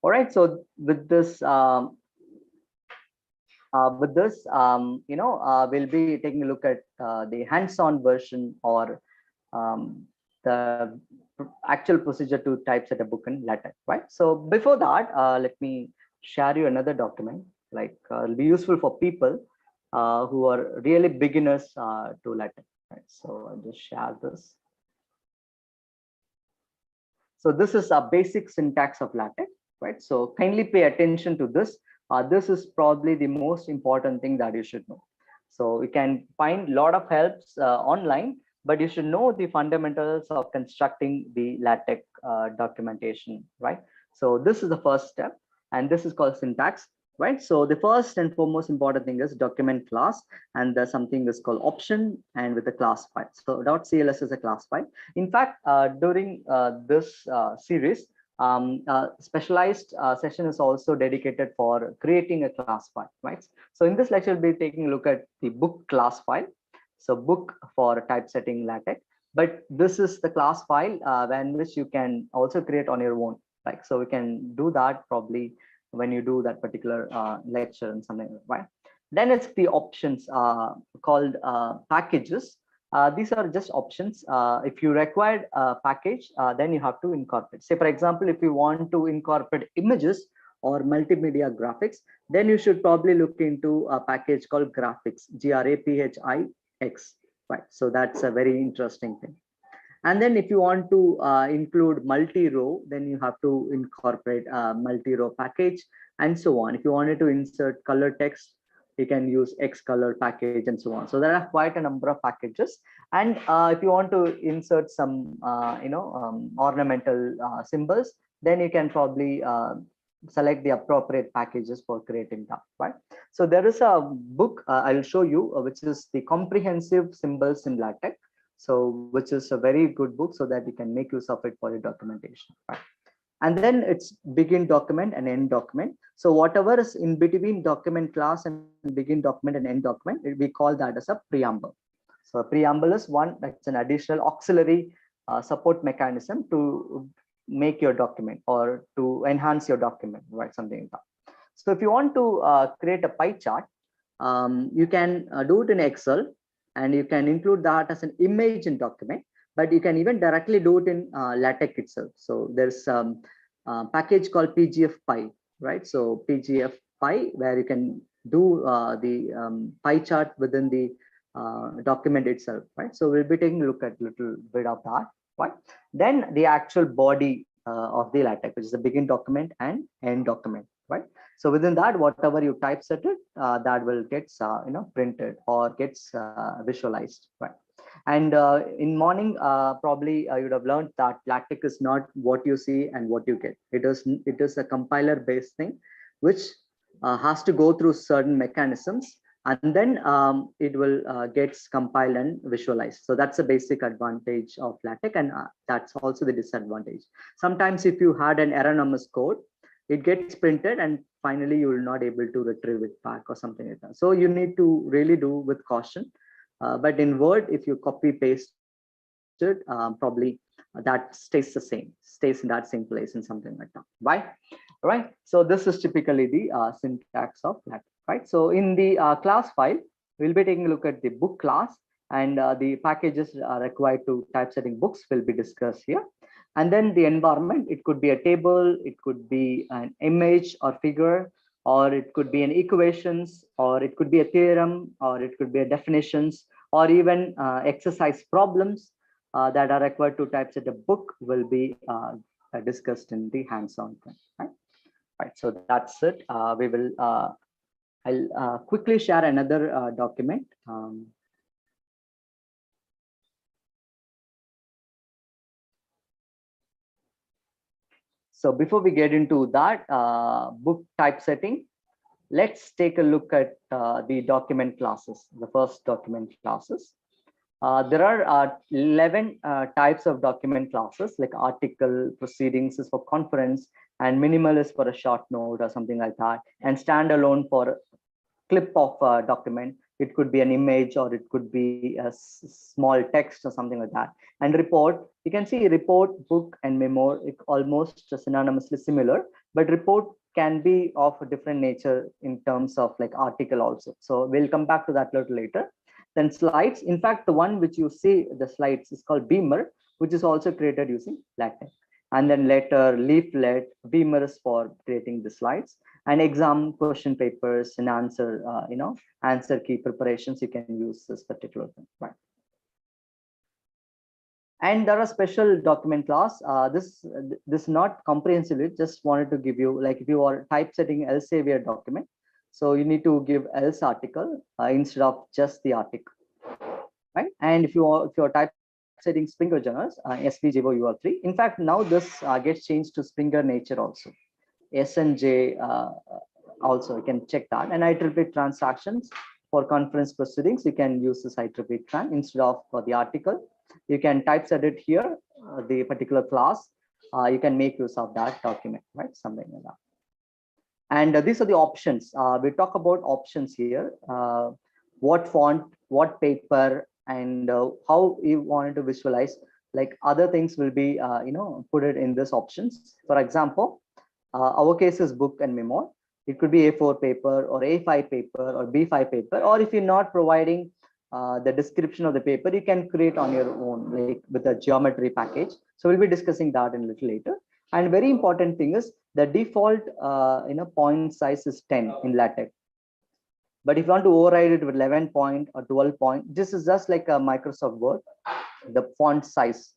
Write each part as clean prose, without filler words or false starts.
All right. So with this, we'll be taking a look at the hands-on version, or the actual procedure to typeset a book in LaTeX, right? So before that, let me share you another document. Like it'll be useful for people who are really beginners to LaTeX. Right? So I'll just share this. So this is a basic syntax of LaTeX, right? So kindly pay attention to this. This is probably the most important thing that you should know. So you can find a lot of helps online, but you should know the fundamentals of constructing the LaTeX documentation, right? So this is the first step, and this is called syntax, right? So the first and foremost important thing is document class, and there's something is called option, and with the class file. So .cls is a class file. In fact, during this series, specialized session is also dedicated for creating a class file, right? So in this lecture, we'll be taking a look at the book class file. So book for typesetting LaTeX, but this is the class file in which you can also create on your own. Like, so we can do that probably when you do that particular lecture and something, right? Then it's the options called packages. These are just options. If you require a package, then you have to incorporate. Say, for example, if you want to incorporate images or multimedia graphics, then you should probably look into a package called graphics, GRAPHIX, right? So that's a very interesting thing. And then if you want to include multi-row, then you have to incorporate a multi-row package and so on. If you wanted to insert color text, you can use Xcolor package and so on. So there are quite a number of packages. And if you want to insert some, ornamental symbols, then you can probably select the appropriate packages for creating that, right? So there is a book I'll show you, which is the Comprehensive Symbols in LaTeX. So which is a very good book, so that you can make use of it for your documentation, right? And then it's begin document and end document. So whatever is in between document class and begin document and end document, we call that as a preamble. So a preamble is one that's an additional auxiliary support mechanism to make your document or to enhance your document, right? Something like that. So if you want to create a pie chart, you can do it in Excel, and you can include that as an image in document, but you can even directly do it in LaTeX itself. So there's a package called PGF right? So PGF where you can do the pie chart within the document itself, right? So we'll be taking a look at a little bit of that, right? Then the actual body of the LaTeX, which is the begin document and end document, right? So within that, whatever you typeset it, that will get printed or gets visualized, right? And in morning, probably you would have learned that LaTeX is not what you see and what you get. It is a compiler-based thing, which has to go through certain mechanisms, and then it will gets compiled and visualized. So that's a basic advantage of LaTeX, and that's also the disadvantage. Sometimes if you had an erroneous code, it gets printed and finally you will not able to retrieve it back or something like that. So you need to really do with caution. But in Word, if you copy paste it, probably that stays the same, stays in that same place and something like that, right? Right. So this is typically the syntax of LaTeX, right? So in the class file, we'll be taking a look at the book class, and the packages required to typesetting books will be discussed here. And then the environment, it could be a table, it could be an image or figure, or it could be an equations, or it could be a theorem, or it could be a definitions, or even exercise problems that are required to typeset a book will be discussed in the hands-on thing, right? Right, so that's it. We will, I'll quickly share another document. So before we get into that book typesetting, let's take a look at the document classes, the first document classes. There are 11 types of document classes, like article, proceedings is for conference, and minimal is for a short note or something like that, and standalone for clip of a document. It could be an image, or it could be a small text or something like that. And report, you can see report, book, and memo almost synonymously similar, but report can be of a different nature in terms of like article also. So we'll come back to that a little later. Then slides, in fact, the one which you see the slides is called Beamer, which is also created using LaTeX. And then letter, leaflet, Beamer is for creating the slides, and exam question papers and answer, answer key preparations. You can use this particular thing, right? And there are special document class. This not comprehensively, just wanted to give you, like if you are typesetting Elsevier document, so you need to give else article instead of just the article, right? And if you're typesetting Springer journals, SVJO UR3. In fact, now this gets changed to Springer Nature also. SNJ also, you can check that. And IEEE transactions for conference proceedings, you can use this IEEE tran instead of for the article. You can typeset it here, the particular class. You can make use of that document, right? Something like that. And these are the options. We talk about options here. What font, what paper, and how you wanted to visualize. Like other things will be, put it in this options. For example, our case is book and memo. It could be A4 paper or A5 paper or B5 paper, or if you're not providing the description of the paper, you can create on your own, like with a geometry package. So we'll be discussing that in a little later. And very important thing is the default point size is 10 in LaTeX. But if you want to override it with 11 point or 12 point, this is just like a Microsoft Word, the font size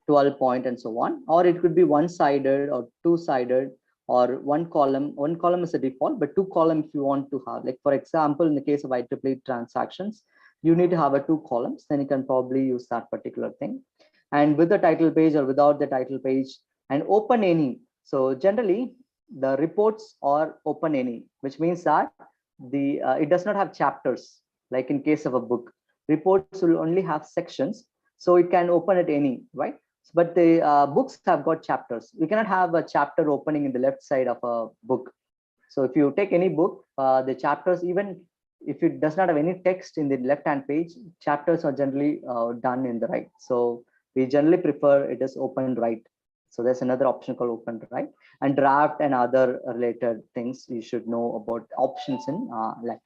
12 point and so on, or it could be one-sided or two-sided, or one column. One column is a default, but two columns if you want to have, like for example, in the case of IEEE transactions, you need to have a two columns, then you can probably use that particular thing. And with the title page or without the title page, and open any. So generally the reports are open any, which means that the it does not have chapters, like in case of a book. Reports will only have sections, so it can open at any, right? But the books have got chapters. We cannot have a chapter opening in the left side of a book. So if you take any book, the chapters, even if it does not have any text in the left hand page, chapters are generally done in the right. So we generally prefer it is open right. So there's another option called open right, and draft and other related things you should know about options in LaTeX.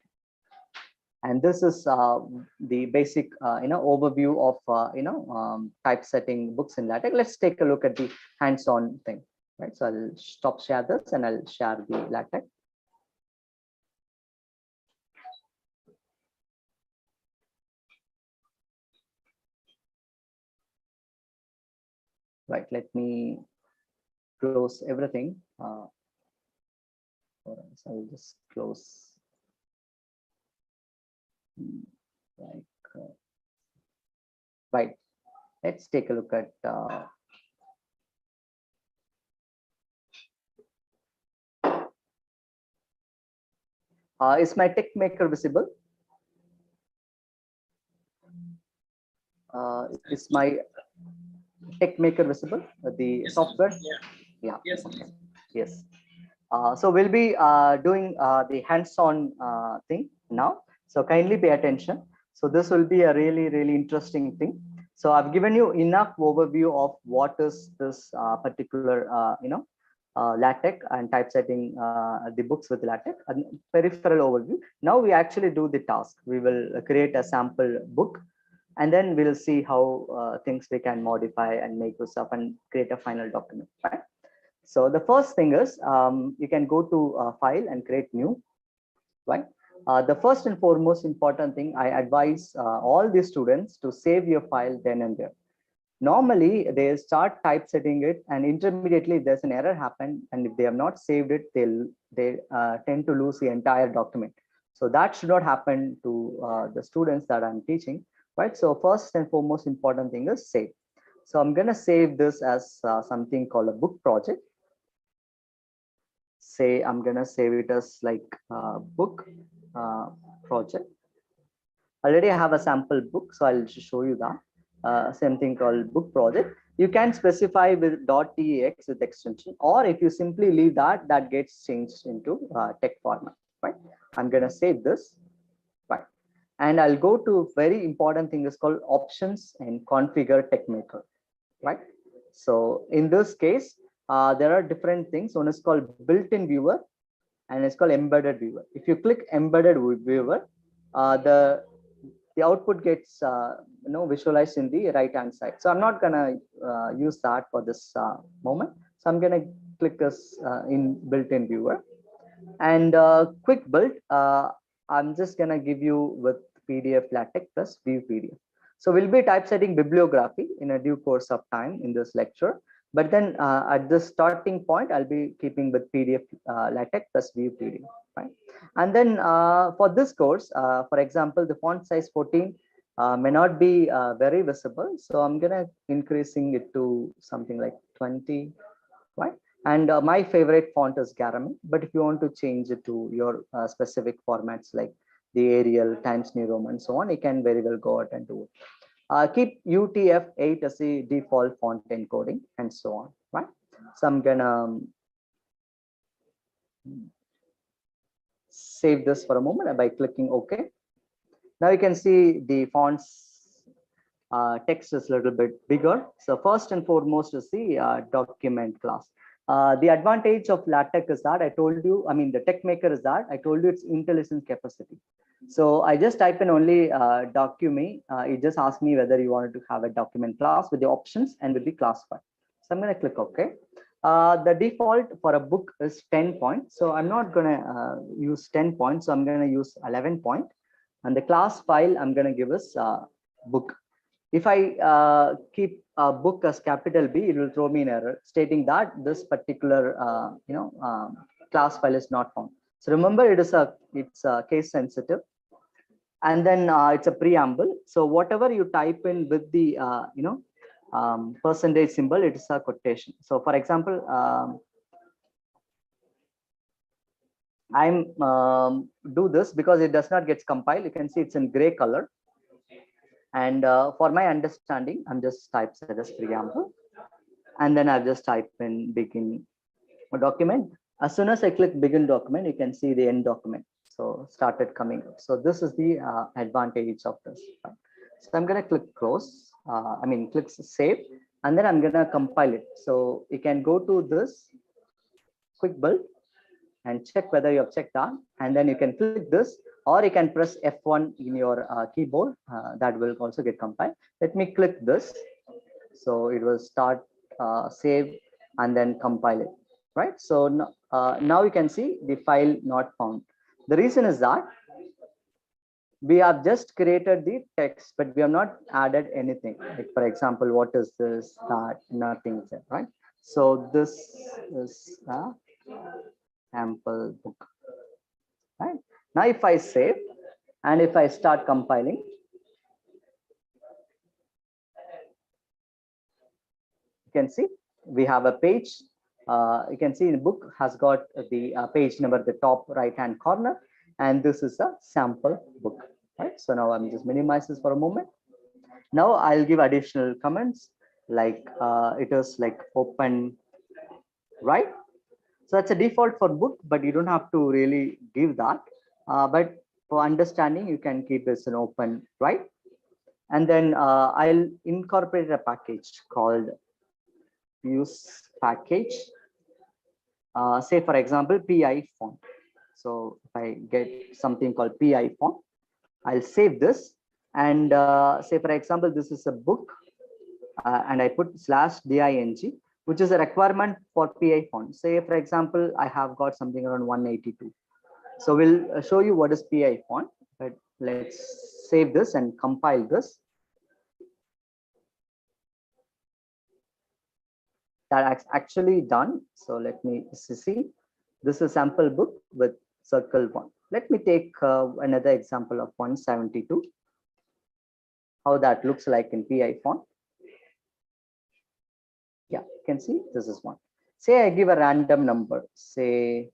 And this is the basic overview of typesetting books in LaTeX. Let's take a look at the hands-on thing, right? So I'll stop share this and I'll share the LaTeX. Right, let me close everything. So I'll just close. Right, let's take a look at is my tech maker visible? Is my tech maker visible? The yes, software? Yeah. Yes. Yes. So we'll be doing the hands-on thing now. So kindly pay attention. So this will be a really, really interesting thing. So I've given you enough overview of what is this particular, LaTeX and typesetting the books with LaTeX, and peripheral overview. Now we actually do the task. We will create a sample book, and then we'll see how things we can modify and make use of and create a final document, right? So the first thing is you can go to file and create new, right? The first and foremost important thing, I advise all the students to save your file then and there. Normally they start typesetting it and intermediately there's an error happen, and if they have not saved it, they tend to lose the entire document. So that should not happen to the students that I'm teaching, right? So first and foremost important thing is save. So I'm gonna save this as something called a book project. Say I'm gonna save it as like book project. Already I have a sample book, so I'll show you that. Same thing called book project. You can specify with .tex with extension, or if you simply leave that, that gets changed into text format, right? I'm gonna save this, right? And I'll go to very important thing is called options and configure text maker, right? So in this case, there are different things. One is called built-in viewer and it's called embedded viewer. If you click embedded viewer, the output gets visualized in the right hand side. So I'm not gonna use that for this moment. So I'm gonna click this in built-in viewer. And quick build, I'm just gonna give you with PDF LaTeX plus view PDF. So we'll be typesetting bibliography in a due course of time in this lecture. But then at the starting point, I'll be keeping with PDF LaTeX plus view PDF, right? And then for this course, for example, the font size 14 may not be very visible. So I'm gonna increasing it to something like 20, right? And my favorite font is Garamond, but if you want to change it to your specific formats like the Arial, Times New Roman, and so on, you can very well go out and do it. Keep UTF-8 as the default font encoding and so on, right? So I'm gonna save this for a moment by clicking OK. Now you can see the font's text is a little bit bigger. So first and foremost is the document class. The advantage of LaTeX is that I told you, I mean, the tech maker is that I told you it's intelligence capacity. So I just type in only document. It just asks me whether you wanted to have a document class with the options and with the class file. So I'm going to click OK. The default for a book is 10 points. So I'm not going to use 10 points. So I'm going to use 11 point. And the class file I'm going to give us book. If I keep a book as capital B, it will throw me an error stating that this particular class file is not found. So remember, it's a case sensitive, and then it's a preamble. So whatever you type in with the percentage symbol, it is a quotation. So for example, I'm do this because it does not get compiled. You can see it's in gray color. And for my understanding, I'm just type as preamble, and then I'll just type in begin document. As soon as I click begin document, you can see the end document. So started coming up. So this is the advantage of this. Right? So I'm going to click close. Click save, and then I'm going to compile it. So you can go to this quick build and check whether you have checked that, and then you can click this, or you can press F1 in your keyboard. That will also get compiled. Let me click this. So it will start save and then compile it, right? So now you can see the file not found. The reason is that we have just created the text, but we have not added anything. Like for example, what is this? That nothing is there, right? So this is a sample book, right? Now if I save and if I start compiling, you can see we have a page. You can see the book has got the page number at the top right hand corner, and this is a sample book, right? So now I'm just minimize this for a moment. Now I'll give additional comments like it is like open, right? So that's a default for book, but you don't have to really give that. But for understanding, you can keep this an open, right? And then I'll incorporate a package called use package. Say for example, PI font. So if I get something called PI font, I'll save this and say for example, this is a book and I put /DING, which is a requirement for PI font. Say for example, I have got something around 182. So we'll show you what is PI font, but let's save this and compile this. That's actually done. So let me see. This is sample book with circle one. Let me take another example of 172. How that looks like in PI font. Yeah, you can see this is one. Say I give a random number, say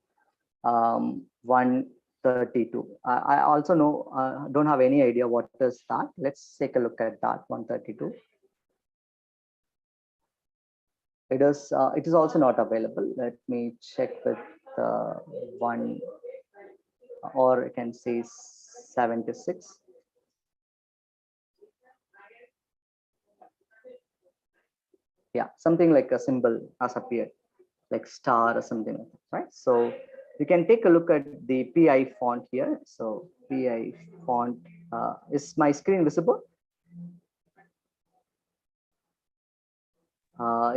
132. I also know don't have any idea what is that. Let's take a look at that 132. It is also not available. Let me check with one, or I can say 76. Yeah, something like a symbol has appeared. like star or something like that, right? So you can take a look at the PI font here. So PI font, is my screen visible?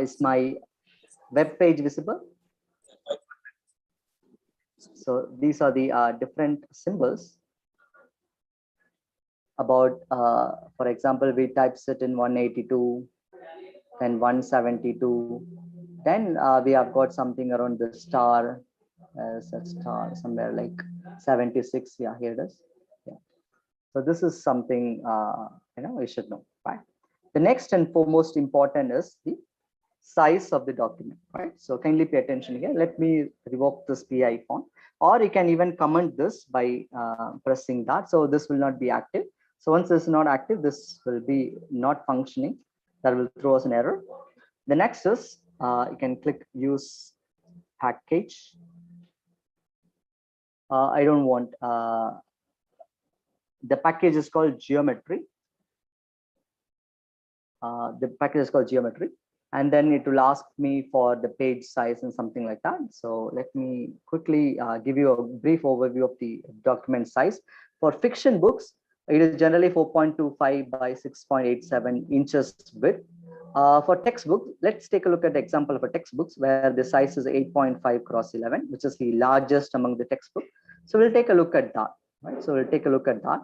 Is my web page visible? So these are the different symbols about, for example, we types it in 182, then 172, then we have got something around the star, as a star somewhere like 76. Yeah, here it is. Yeah. So this is something you should know, right? The next and foremost important is the size of the document, right? So kindly pay attention here. Let me revoke this PI font, or you can even comment this by pressing that. So this will not be active. So once this is not active, this will be not functioning. That will throw us an error. The next is you can click use package. I don't want, the package is called geometry. The package is called geometry, and then it will ask me for the page size and something like that. So let me quickly give you a brief overview of the document size. For fiction books, it is generally 4.25 by 6.87 inches width. For textbook, let's take a look at the example of a textbooks where the size is 8.5 cross 11, which is the largest among the textbook. So we'll take a look at that, right? So we'll take a look at that.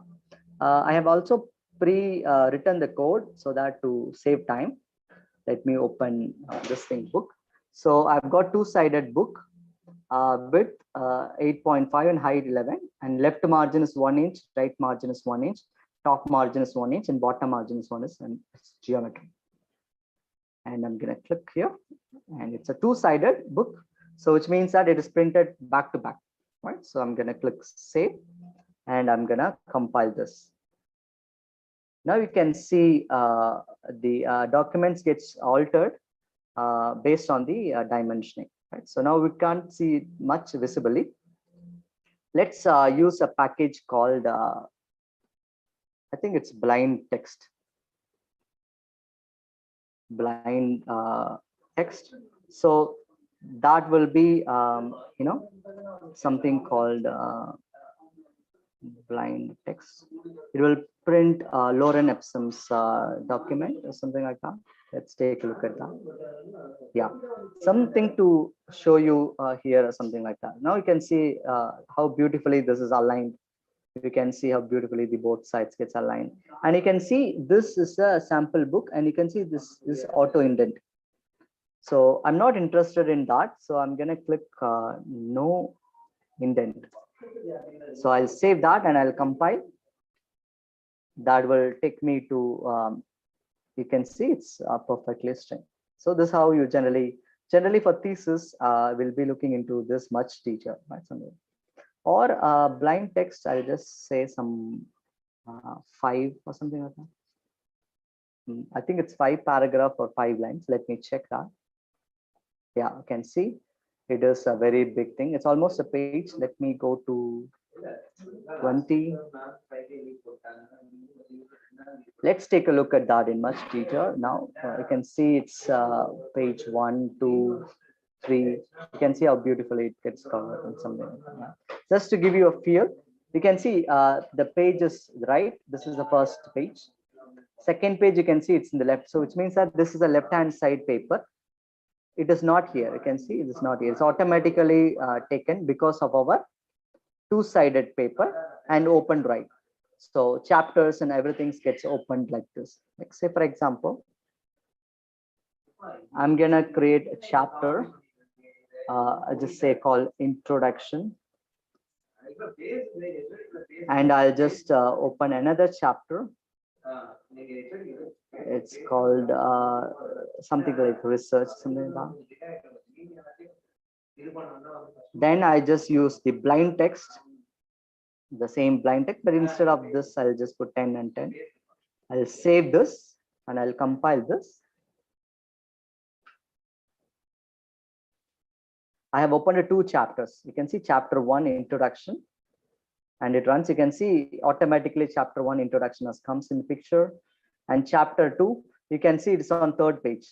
I have also written the code so that to save time. Let me open this thing book. So I've got two-sided book, width 8.5 and height 11, and left margin is 1 inch, right margin is 1 inch, top margin is 1 inch, and bottom margin is 1 inch, and it's geometry. And I'm gonna click here, and it's a two-sided book, so which means that it is printed back to back, right? So I'm gonna click save, and I'm gonna compile this. Now you can see the documents gets altered based on the dimensioning, right? So now we can't see much visibly. Let's use a package called, I think it's blind text. Blind text. So that will be, something called blind text. It will print Lorem Ipsum's document or something like that. Let's take a look at that. Yeah, something to show you here or something like that. Now you can see how beautifully this is aligned. You can see how beautifully the both sides gets aligned, and you can see this is a sample book, and you can see this is auto indent. So I'm not interested in that, so I'm gonna click no indent. So I'll save that and I'll compile. That will take me to, you can see it's perfectly string. So this is how you generally for thesis, we'll be looking into this much detail, right? Or blind text, I'll just say some 5 or something like that. I think it's 5 paragraph or 5 lines. Let me check that. Yeah, you can see it is a very big thing. It's almost a page. Let me go to 20. Let's take a look at that in much detail. Now you can see it's page 1, 2, 3. You can see how beautifully it gets covered and something like that. Just to give you a feel, you can see the page is right. This is the first page. Second page, you can see it's in the left. So which means that this is a left-hand side paper. It is not here. You can see it is not here. It's automatically taken because of our two-sided paper and opened right. So chapters and everything gets opened like this. Like say, for example, I'm gonna create a chapter. I'll just say called introduction, and I'll just open another chapter. It's called something like research, something like that. Then I just use the blind text, the same blind text, but instead of this, I'll just put 10 and 10. I'll save this and I'll compile this. I have opened 2 chapters. You can see chapter 1 introduction, and it runs. You can see automatically chapter 1 introduction has comes in the picture, and chapter 2 you can see it's on 3rd page.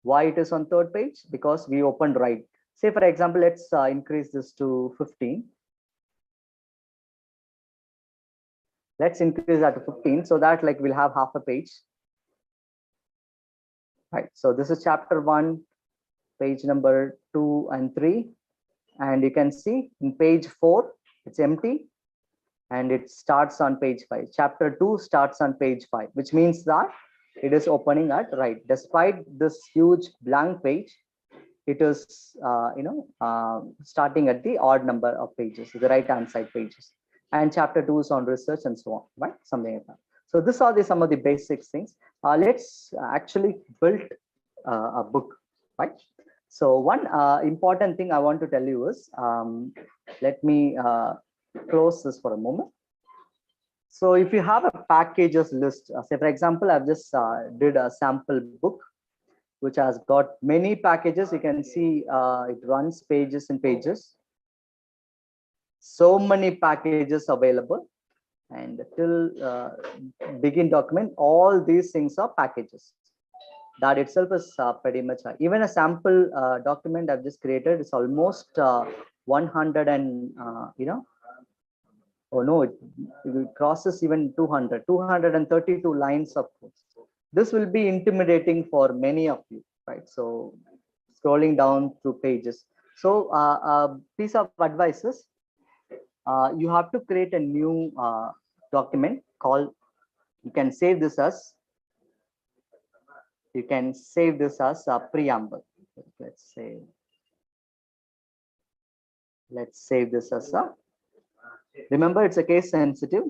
Why it is on third page? Because we opened right. Say for example, let's increase this to 15. Let's increase that to 15 so that like we'll have half a page. Right. So this is chapter 1, page number 2 and 3. And you can see in page 4, it's empty. And it starts on page 5. Chapter 2 starts on page 5, which means that it is opening at right. Despite this huge blank page, it is starting at the odd number of pages, the right hand side pages. And chapter 2 is on research and so on, right? Something like that. So these are some of the basic things. Let's actually build a book, right? So one important thing I want to tell you is, let me close this for a moment. So if you have a packages list, say for example, I've just did a sample book, which has got many packages. You can see it runs pages and pages. So many packages available. And till begin document, all these things are packages. That itself is pretty much high. Even a sample document I've just created is almost 100 and oh no, it crosses even 232 lines of code. This will be intimidating for many of you, right? So scrolling down through pages. So a piece of advice is, you have to create a new document called, you can save this as a preamble. Let's save this as a, remember it's a case sensitive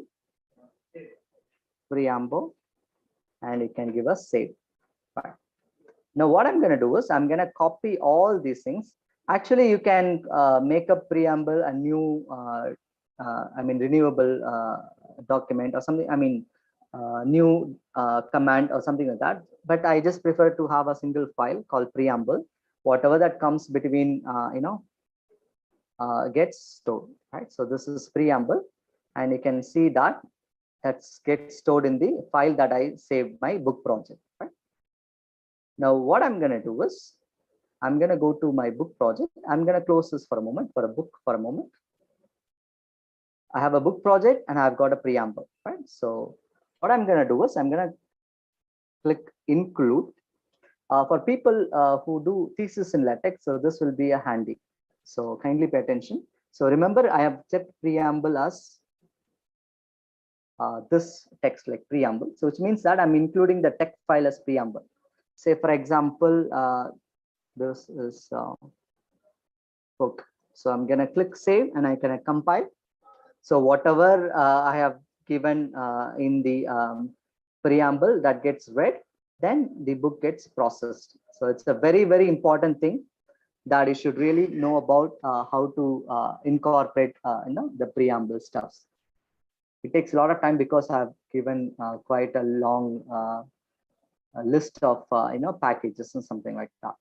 preamble, and you can give us save. Right. Now what I'm going to do is I'm going to copy all these things. Actually, you can make a preamble, a new renewable document or something. New command or something like that. But I just prefer to have a single file called preamble. Whatever that comes between, gets stored. Right. So this is preamble, and you can see that gets stored in the file that I saved my book project. Right. Now what I'm going to do is I'm going to go to my book project. I'm going to close this for a moment, for a moment. I have a book project and I've got a preamble, right? So what I'm going to do is I'm going to click include. For people who do thesis in LaTeX, so this will be a handy. So kindly pay attention. So remember, I have set preamble as this text, like preamble. So which means that I'm including the text file as preamble. Say for example, this is book. So I'm going to click save and I'm going to compile. So whatever I have given in the preamble that gets read, then the book gets processed. So it's a very, very important thing that you should really know about how to incorporate the preamble stuffs. It takes a lot of time because I've given quite a long list of packages and something like that.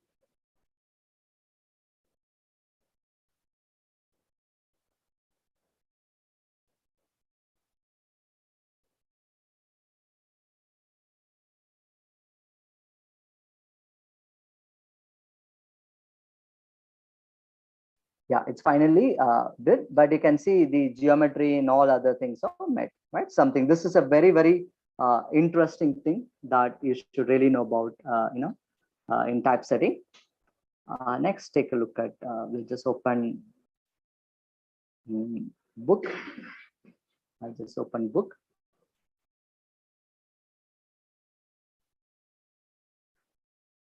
Yeah, it's finally did, but you can see the geometry and all other things are met, right? Something, this is a very, very interesting thing that you should really know about, in typesetting. Next, take a look at, we'll just open book. I just open book.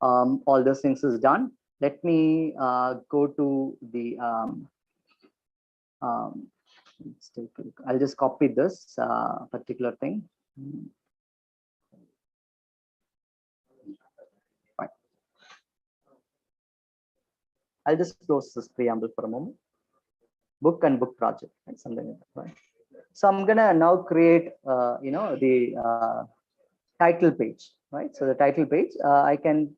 All those things is done. Let me go to the, let's take a look. I'll just copy this particular thing. Fine. I'll just close this preamble for a moment. Book and book project, right? Something like that, right? So I'm gonna now create, the title page, right? So the title page, I can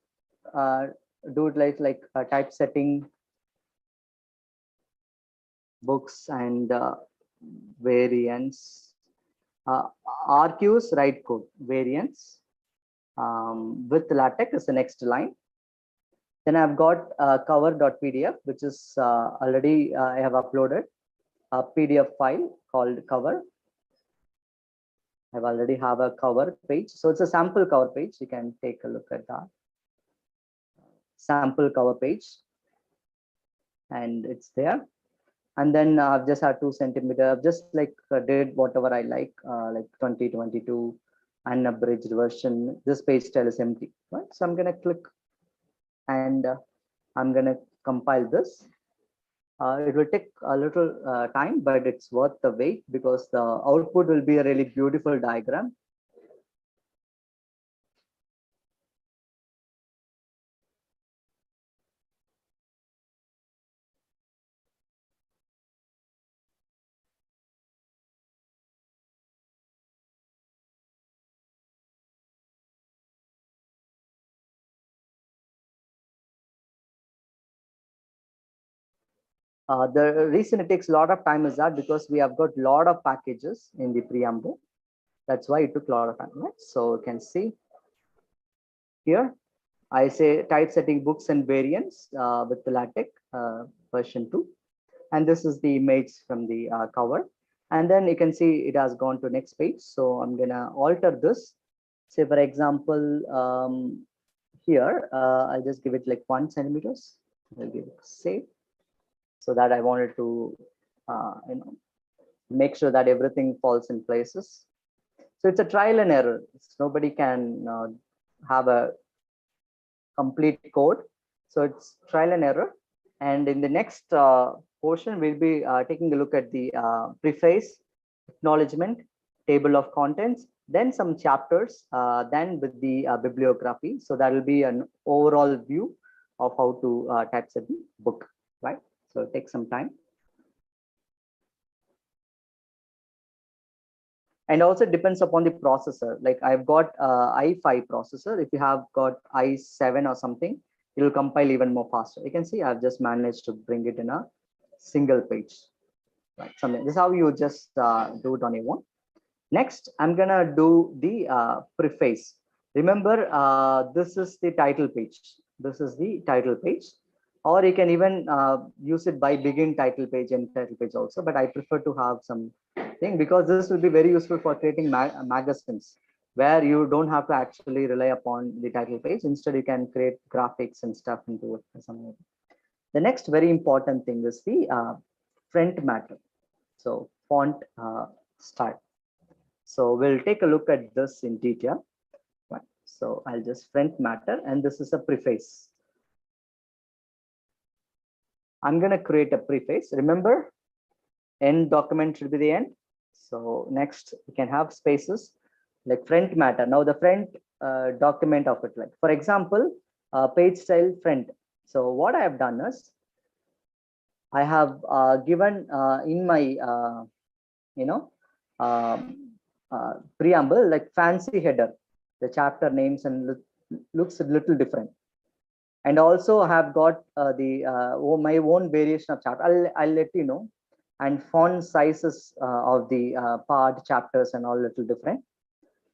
do it like typesetting books and variants. RQs, write code variants with LaTeX is the next line. Then I've got cover.pdf, which is already I have uploaded a PDF file called cover. I've already have a cover page. So it's a sample cover page. You can take a look at that. Sample cover page. And it's there. And then I've just had 2 centimeter. I've just like did whatever I like 2022 unabridged version. This page style is empty, right? So I'm gonna click and I'm gonna compile this. It will take a little time, but it's worth the wait because the output will be a really beautiful diagram. The reason it takes a lot of time is that because we have got a lot of packages in the preamble. That's why it took a lot of time, right? So you can see here, I say typesetting books and variants with the LaTeX version 2. And this is the image from the cover. And then you can see it has gone to next page. So I'm gonna alter this. Say for example, here, I'll just give it like 1 centimeters. I'll give it save. So that I wanted to, make sure that everything falls in places. So it's a trial and error. Nobody can have a complete code. So it's trial and error. And in the next portion, we'll be taking a look at the preface, acknowledgement, table of contents, then some chapters, then with the bibliography. So that will be an overall view of how to typeset the book, right? So it'll take some time. And also depends upon the processor. Like I've got i5 processor. If you have got i7 or something, it will compile even more faster. You can see I've just managed to bring it in a single page. Right. Something. This is how you just do it on your own. Next, I'm gonna do the preface. Remember, this is the title page. This is the title page. Or you can even use it by begin title page and title page also. But I prefer to have some thing because this will be very useful for creating magazines where you don't have to actually rely upon the title page. Instead, you can create graphics and stuff into it. Or something. The next very important thing is the font matter. So font style. So we'll take a look at this in detail. Right. So I'll just font matter, and this is a preface. I'm going to create a preface. Remember, end document should be the end. So next, we can have spaces like front matter. Now the front document of it, like for example, page style front. So what I have done is I have given in my preamble like fancy header. The chapter names and looks a little different. And also have got my own variation of chapter. I'll let you know. And font sizes of the part chapters and all little different,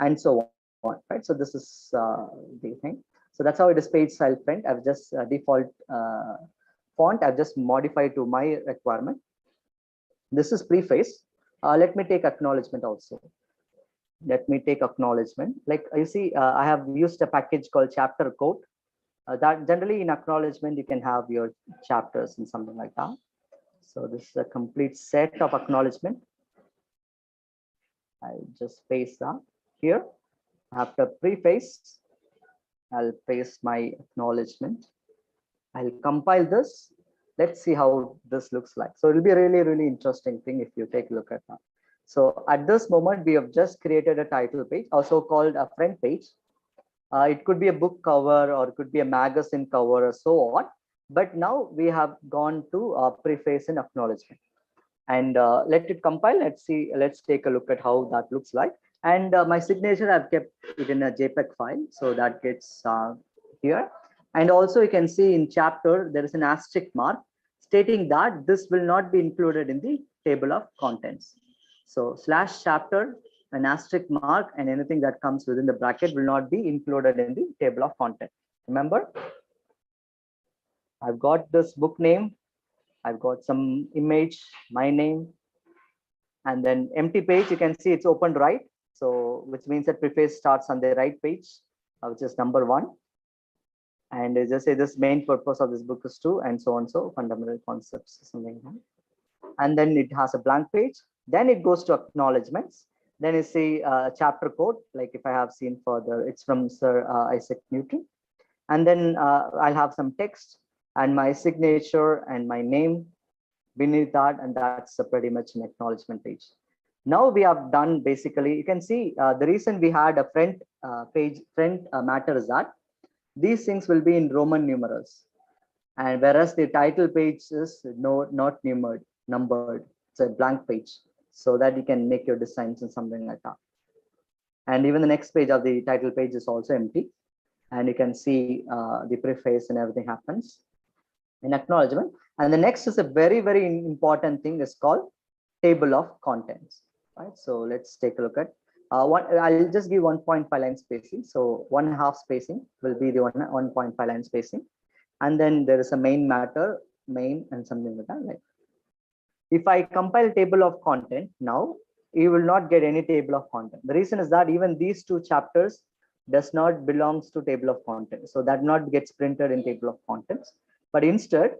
and so on. Right. So this is the thing. So that's how it is page style print. I've just default font. I've just modified to my requirement. This is preface. Let me take acknowledgement also. Let me take acknowledgement. Like you see, I have used a package called chapter code. That generally in acknowledgement, you can have your chapters and something like that. So this is a complete set of acknowledgement. I'll just paste that here. After preface, I'll paste my acknowledgement. I'll compile this. Let's see how this looks like. So it'll be a really, really interesting thing if you take a look at that. So at this moment, we have just created a title page, also called a front page. It could be a book cover or it could be a magazine cover or so on. But now we have gone to preface and acknowledgement. And let it compile. Let's see. Let's take a look at how that looks like. And my signature, I've kept it in a JPEG file. So that gets here. And also you can see in chapter, there is an asterisk mark stating that this will not be included in the table of contents. So /chapter, an asterisk mark, and anything that comes within the bracket will not be included in the table of content. Remember? I've got this book name. I've got some image, my name, and then empty page. You can see it's opened right. So which means that preface starts on the right page, which is number 1. And they just say this main purpose of this book is to, and so on, so fundamental concepts, something like that. And then it has a blank page. Then it goes to acknowledgements. Then you see chapter code, like if I have seen further, it's from Sir Isaac Newton. And then I'll have some text and my signature and my name beneath that, and that's pretty much an acknowledgement page. Now we have done, basically, you can see the reason we had a front page, front matter is that these things will be in Roman numerals, and whereas the title page is not numbered, it's a blank page, so that you can make your designs and something like that. And even the next page of the title page is also empty, and you can see the preface and everything happens in acknowledgement. And the next is a very important thing, is called table of contents, right? So let's take a look at I'll just give 1.5 line spacing. So 1/2 spacing will be the 1.5 line spacing. And then there is a main matter, main, and something like that. Like if I compile table of content now, you will not get any table of content. The reason is that even these 2 chapters does not belongs to table of content. So that not gets printed in table of contents. But instead,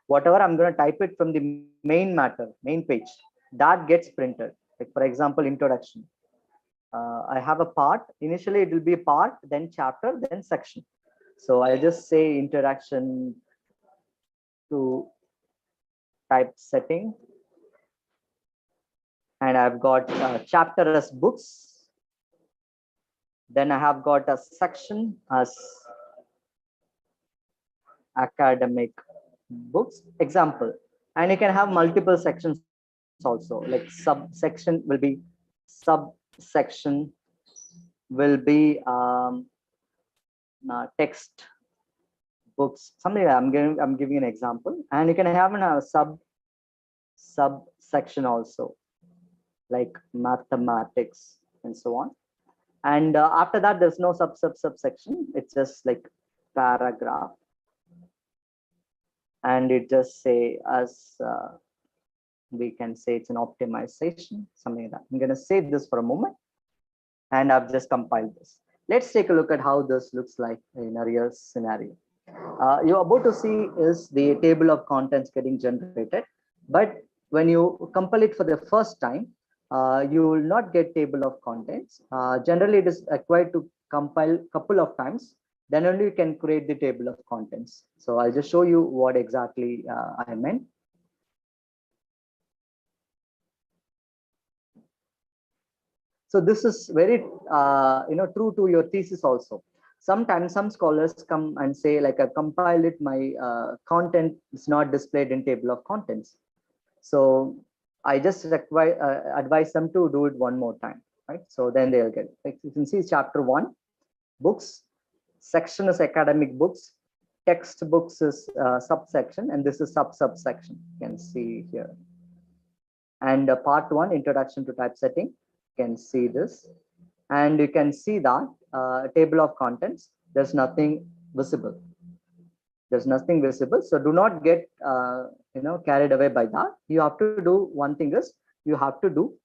whatever I'm going to type it from the main matter, main page, that gets printed. Like for example, introduction. I have a part. Initially, it will be a part, then chapter, then section. So I just say introduction to typesetting, and I've got chapter as books. Then I have got a section as academic books, example. And you can have multiple sections also, like subsection will be subsection will be text books, something like that. I'm giving an example, and you can have a subsection also, like mathematics and so on. And after that, there's no subsection. It's just like paragraph, and it just say as we can say it's an optimization, something like that. I'm going to save this for a moment, and I've just compiled this. Let's take a look at how this looks like in a real scenario. You're about to see is the table of contents getting generated, but when you compile it for the first time, you will not get table of contents. Generally, it is required to compile couple of times, then only you can create the table of contents. So I'll just show you what exactly I meant. So this is very true to your thesis also. Sometimes some scholars come and say, like, I compiled it, my content is not displayed in table of contents. So I just advise them to do it one more time, right? So then they'll get it. Like you can see chapter 1, books, section is academic books, textbooks is subsection, and this is subsection. You can see here. And part 1, introduction to typesetting, you can see this. And you can see that table of contents, there's nothing visible. There's nothing visible. So do not get carried away by that. You have to do one thing is you have to do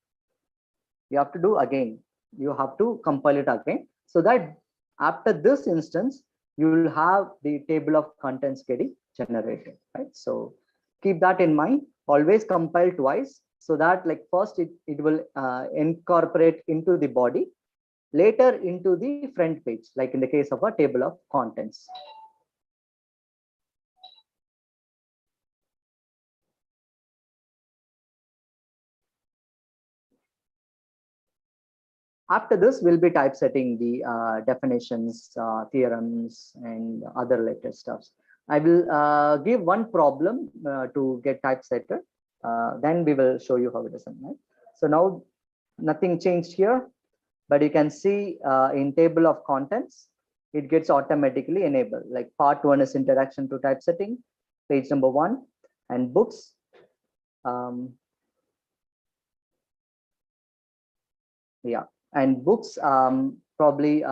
again. You have to compile it again, so that after this instance, you will have the table of contents getting generated, right? So keep that in mind. Always compile twice, so that like first it will incorporate into the body, later into the front page, like in the case of a table of contents. After this, we'll be typesetting the definitions, theorems, and other related stuffs. I will give one problem to get typesetter. Then we will show you how it is done. Right? So now nothing changed here, but you can see in table of contents, it gets automatically enabled. Like part 1 is introduction to typesetting, page number 1, and books. Yeah. And books, probably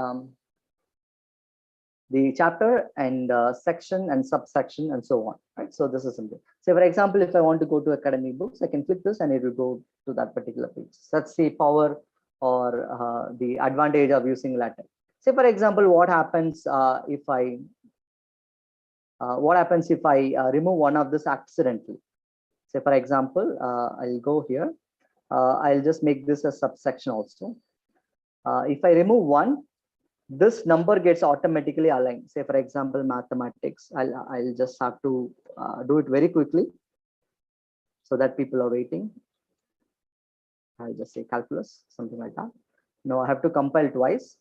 the chapter and section and subsection and so on, right? So this is simple. So for example, if I want to go to academic books, I can click this and it will go to that particular page. So that's the power or the advantage of using LaTeX. Say for example, what happens if I remove one of this accidentally? Say for example, I'll go here. I'll just make this a subsection also. If I remove one, this number gets automatically aligned. Say for example, mathematics. I'll just have to do it very quickly so that people are waiting. I'll just say calculus, something like that. No, I have to compile twice.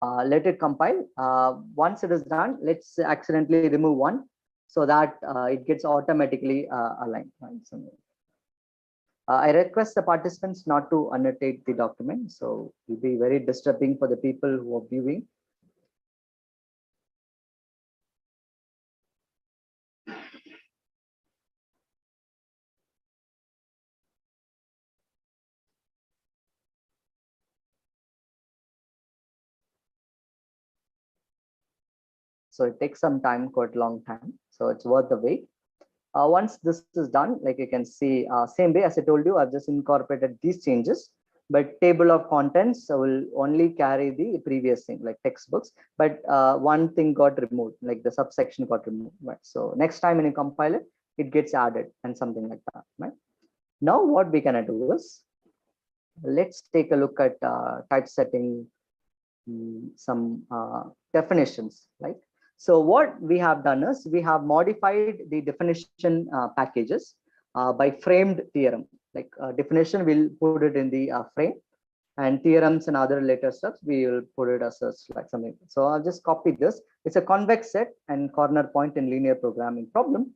Let it compile. Once it is done, let's accidentally remove one so that it gets automatically aligned. Right? So, I request the participants not to annotate the document, so it will be very disturbing for the people who are viewing. So it takes some time, quite a long time. So it's worth the wait. Once this is done, like you can see, same way as I told you, I've just incorporated these changes, but table of contents will only carry the previous thing like textbooks, but one thing got removed, like the subsection got removed, right? So next time when you compile it, it gets added and something like that, right? Now what we can do is, let's take a look at typesetting, some definitions, right? So what we have done is we have modified the definition packages by framed theorem. Like definition, we'll put it in the frame, and theorems and other later steps, we will put it as like something. So I'll just copy this. It's a convex set and corner point in linear programming problem.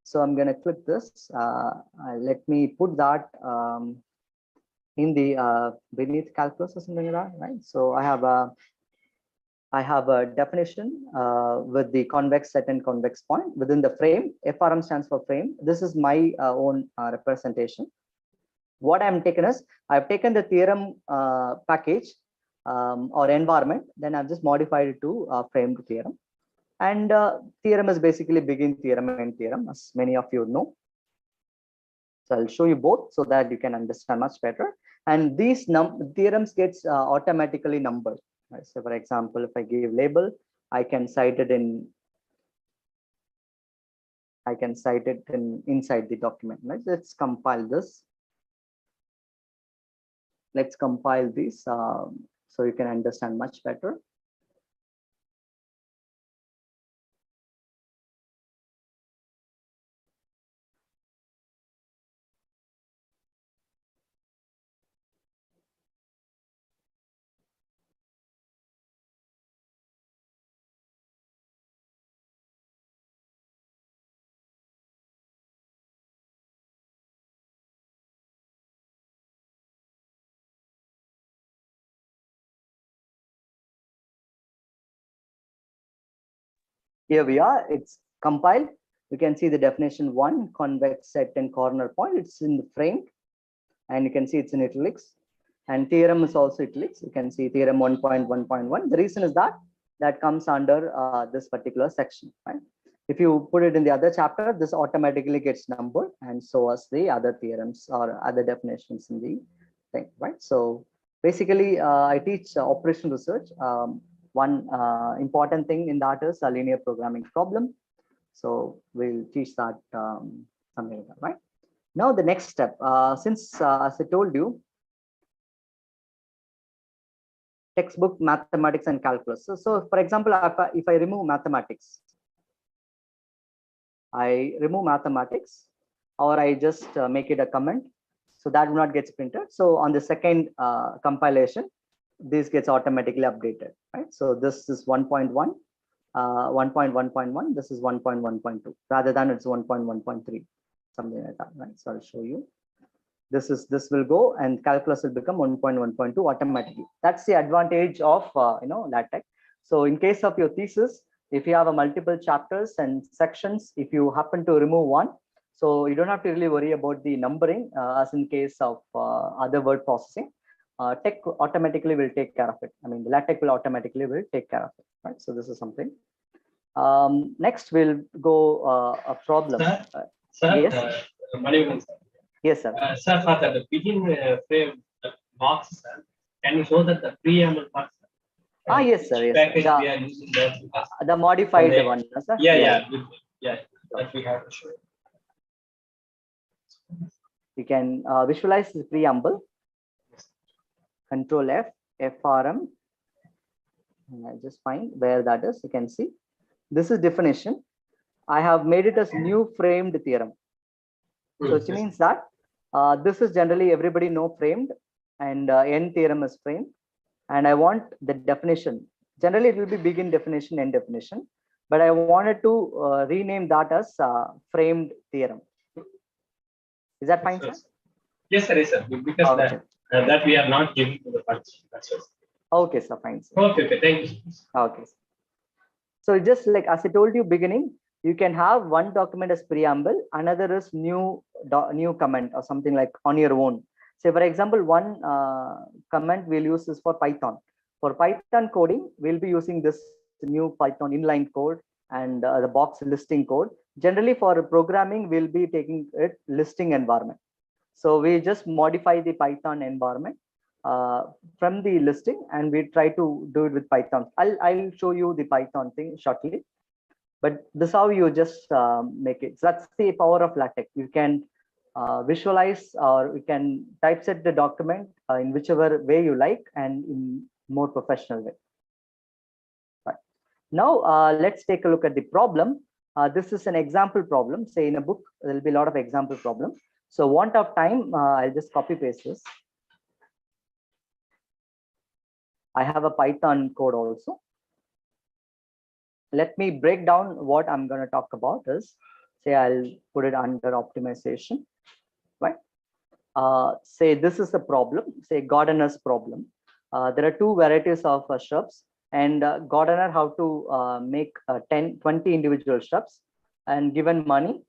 So I'm going to click this. Let me put that in the beneath calculus or something like that, right? So I have a definition with the convex set and convex point within the frame. FRM stands for frame. This is my own representation. What I'm taken is, I've taken the theorem package or environment, then I've just modified it to framed theorem. And theorem is basically begin theorem and theorem, as many of you know. So I'll show you both so that you can understand much better. And these theorems gets automatically numbered. Right? So for example, if I give label, I can cite it inside the document. Right? Let's compile this. Let's compile this so you can understand much better. Here we are, it's compiled. You can see the definition one, convex set and corner point. It's in the frame, and you can see it's in italics. And theorem is also italics. You can see theorem 1.1.1. The reason is that comes under this particular section, right? If you put it in the other chapter, this automatically gets numbered, and so as the other theorems or other definitions in the thing, right? So basically, I teach operational research. One important thing in that is a linear programming problem. So we'll teach that something like that, right? Now the next step, since as I told you, textbook mathematics and calculus. So for example, if I remove mathematics, or I just make it a comment, so that will not get printed. So on the second compilation, this gets automatically updated, right? So this is 1.1, 1.1.1, this is 1.1.2, rather than it's 1.1.3, something like that, right? So I'll show you. This will go, and calculus will become 1.1.2 automatically. That's the advantage of LaTeX. So in case of your thesis, if you have a multiple chapters and sections, if you happen to remove one, so you don't have to really worry about the numbering as in case of other word processing. tech automatically will take care of it. I mean, the LaTeX will automatically will take care of it, right? So this is something. Next, we'll go a problem. Sir, sir, Yes, Manivan, sir. yes, sir. Sir, for the begin frame box, sir, can you show that the preamble part? Yes, sir. Yes, Package sir. we are using that. The modified one, sir. Yeah. That we have to show. You can visualize the preamble. Control F, FRM. And I just find where that is. You can see this is definition. I have made it as new framed theorem. So which means that this is generally everybody know framed, and N theorem is framed. And I want the definition. Generally, it will be begin definition, end definition. But I wanted to rename that as framed theorem. Is that fine, sir? Yes, sir. Yes, sir. Because okay. that we are not giving to the party. That's all. Okay, sir. Fine, sir. Okay, thank you. Okay. So just like as I told you beginning, you can have one document as preamble, another is new comment or something like on your own. Say for example, one comment we'll use is for Python. For Python coding, we'll be using this new Python inline code and the box listing code. Generally for programming, we'll be taking it listing environment. So we just modify the Python environment from the listing, and we try to do it with Python. I'll show you the Python thing shortly, but this is how you just make it. So that's the power of LaTeX. You can visualize, or you can typeset the document in whichever way you like and in more professional way. Right. Now let's take a look at the problem. This is an example problem. Say in a book, there will be a lot of example problem. So want of time, I'll just copy paste this. I have a Python code also. Let me break down what I'm going to talk about is, say I'll put it under optimization, right? Say this is a problem, say gardener's problem. There are two varieties of shrubs, and gardener have to make 20 individual shrubs and given money,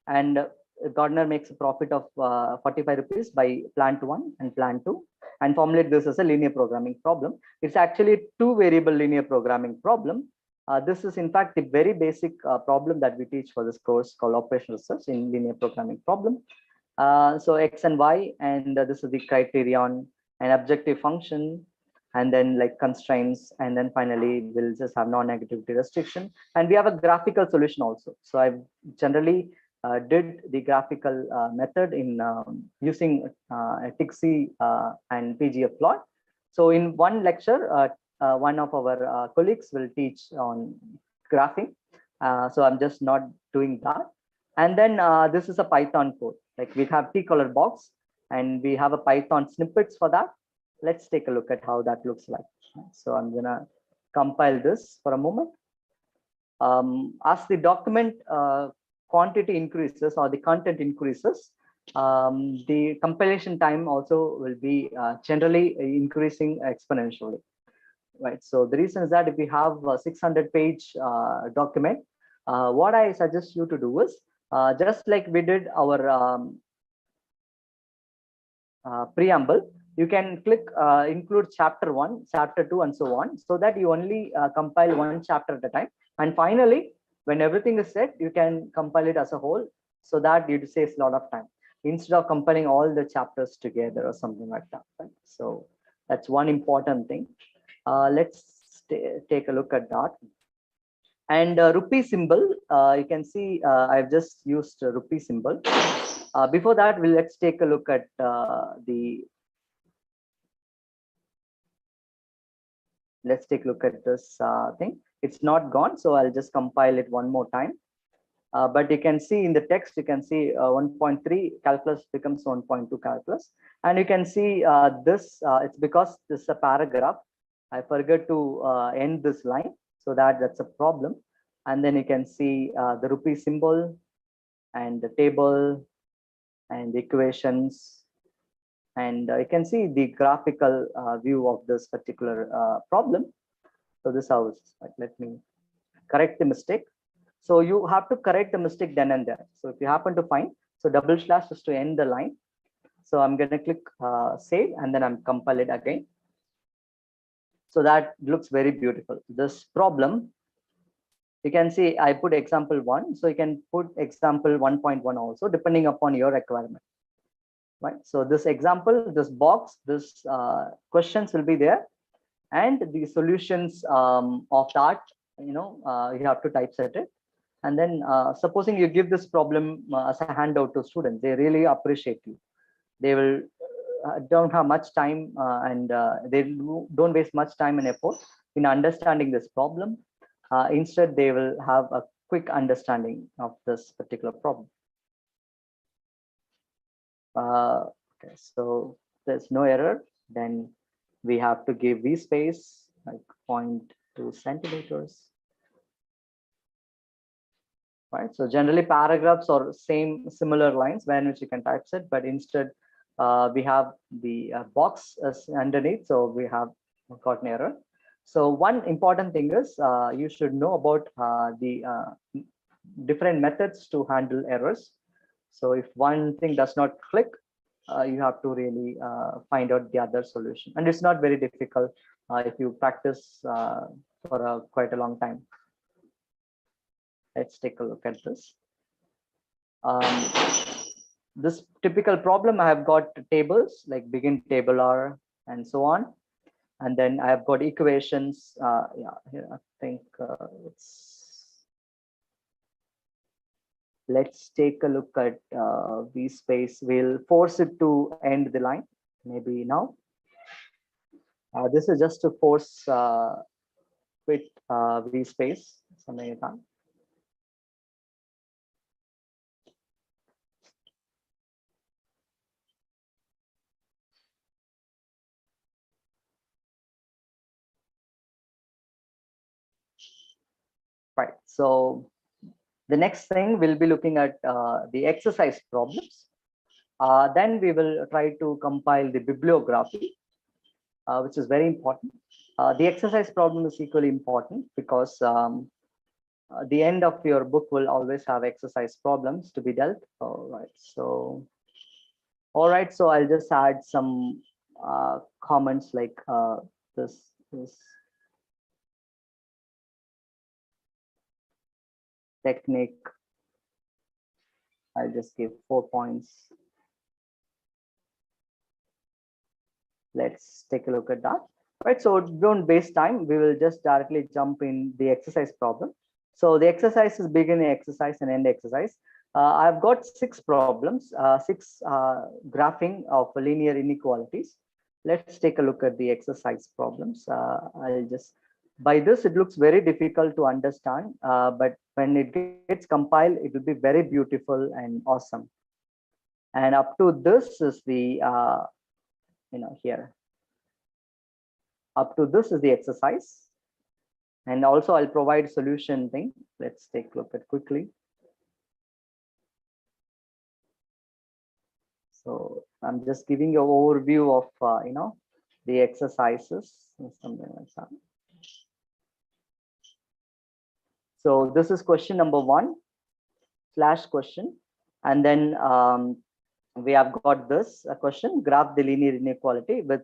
and gardener makes a profit of 45 rupees by plant 1 and plant 2, and formulate this as a linear programming problem. It's actually a 2-variable linear programming problem. This is in fact the very basic problem that we teach for this course called operational research in linear programming problem. So X and Y, and this is the criterion and objective function, and then like constraints, and then finally we'll just have non-negativity restriction, and we have a graphical solution also. So I've generally did the graphical method in using TIXI and PGFplot. So in one lecture, one of our colleagues will teach on graphing. So I'm just not doing that. And then this is a Python code. Like we have T-color box, and we have a Python snippets for that. Let's take a look at how that looks like. So I'm gonna compile this for a moment. As the document quantity increases or the content increases, the compilation time also will be generally increasing exponentially, right? So the reason is that if we have a 600-page document, what I suggest you to do is just like we did our preamble, you can click include chapter 1, chapter 2, and so on, so that you only compile one chapter at a time. And finally, when everything is set, you can compile it as a whole, so that it saves a lot of time instead of compiling all the chapters together or something like that. Right? So that's one important thing. Let's take a look at that. And rupee symbol, you can see I've just used a rupee symbol. Before that, let's take a look at let's take a look at this thing. It's not gone, so I'll just compile it one more time. But you can see in the text, you can see 1.3 calculus becomes 1.2 calculus. And you can see this, it's because this is a paragraph. I forgot to end this line, so that's a problem. And then you can see the rupee symbol and the table and the equations. And you can see the graphical view of this particular problem. So this house, let me correct the mistake. So you have to correct the mistake then and there. So if you happen to find, so double slash is to end the line. So I'm going to click save, and then I'm compile it again. So that looks very beautiful. This problem, you can see I put example 1. So you can put example 1.1 also, depending upon your requirement. Right. So this example, this box, this questions will be there, and the solutions of that, you have to typeset it. And then supposing you give this problem as a handout to students, they really appreciate you. They will don't have much time and they don't waste much time and effort in understanding this problem. Instead, they will have a quick understanding of this particular problem. Okay, so there's no error. Then we have to give v space like 0.2 centimeters. Right. So generally paragraphs or similar lines when which you can typeset, but instead we have the box as underneath. So we have got an error. So one important thing is you should know about the different methods to handle errors. So if one thing does not click, you have to really find out the other solution. And it's not very difficult if you practice for quite a long time. Let's take a look at this. This typical problem, I have got tables like begin table R and so on. And then I have got equations. Yeah, here I think let's take a look at v space. We'll force it to end the line, maybe now. This is just to force quit v space, something like that. Right. So the next thing we'll be looking at the exercise problems. Then we will try to compile the bibliography, which is very important. The exercise problem is equally important because the end of your book will always have exercise problems to be dealt. All right. So I'll just add some comments like this technique. I'll just give 4 points. Let's take a look at that. Right, so don't waste time. We will just directly jump in the exercise problem. So the exercise is beginning exercise and end exercise. I've got 6 problems, 6 graphing of linear inequalities. Let's take a look at the exercise problems. I'll just, by this, it looks very difficult to understand, but when it gets compiled, it will be very beautiful and awesome. And up to this is the, here. Up to this is the exercise. And also I'll provide solution thing. Let's take a look at quickly. So I'm just giving you an overview of, the exercises, something like that. So this is question number 1 / question. And then we have got this question, graph the linear inequality with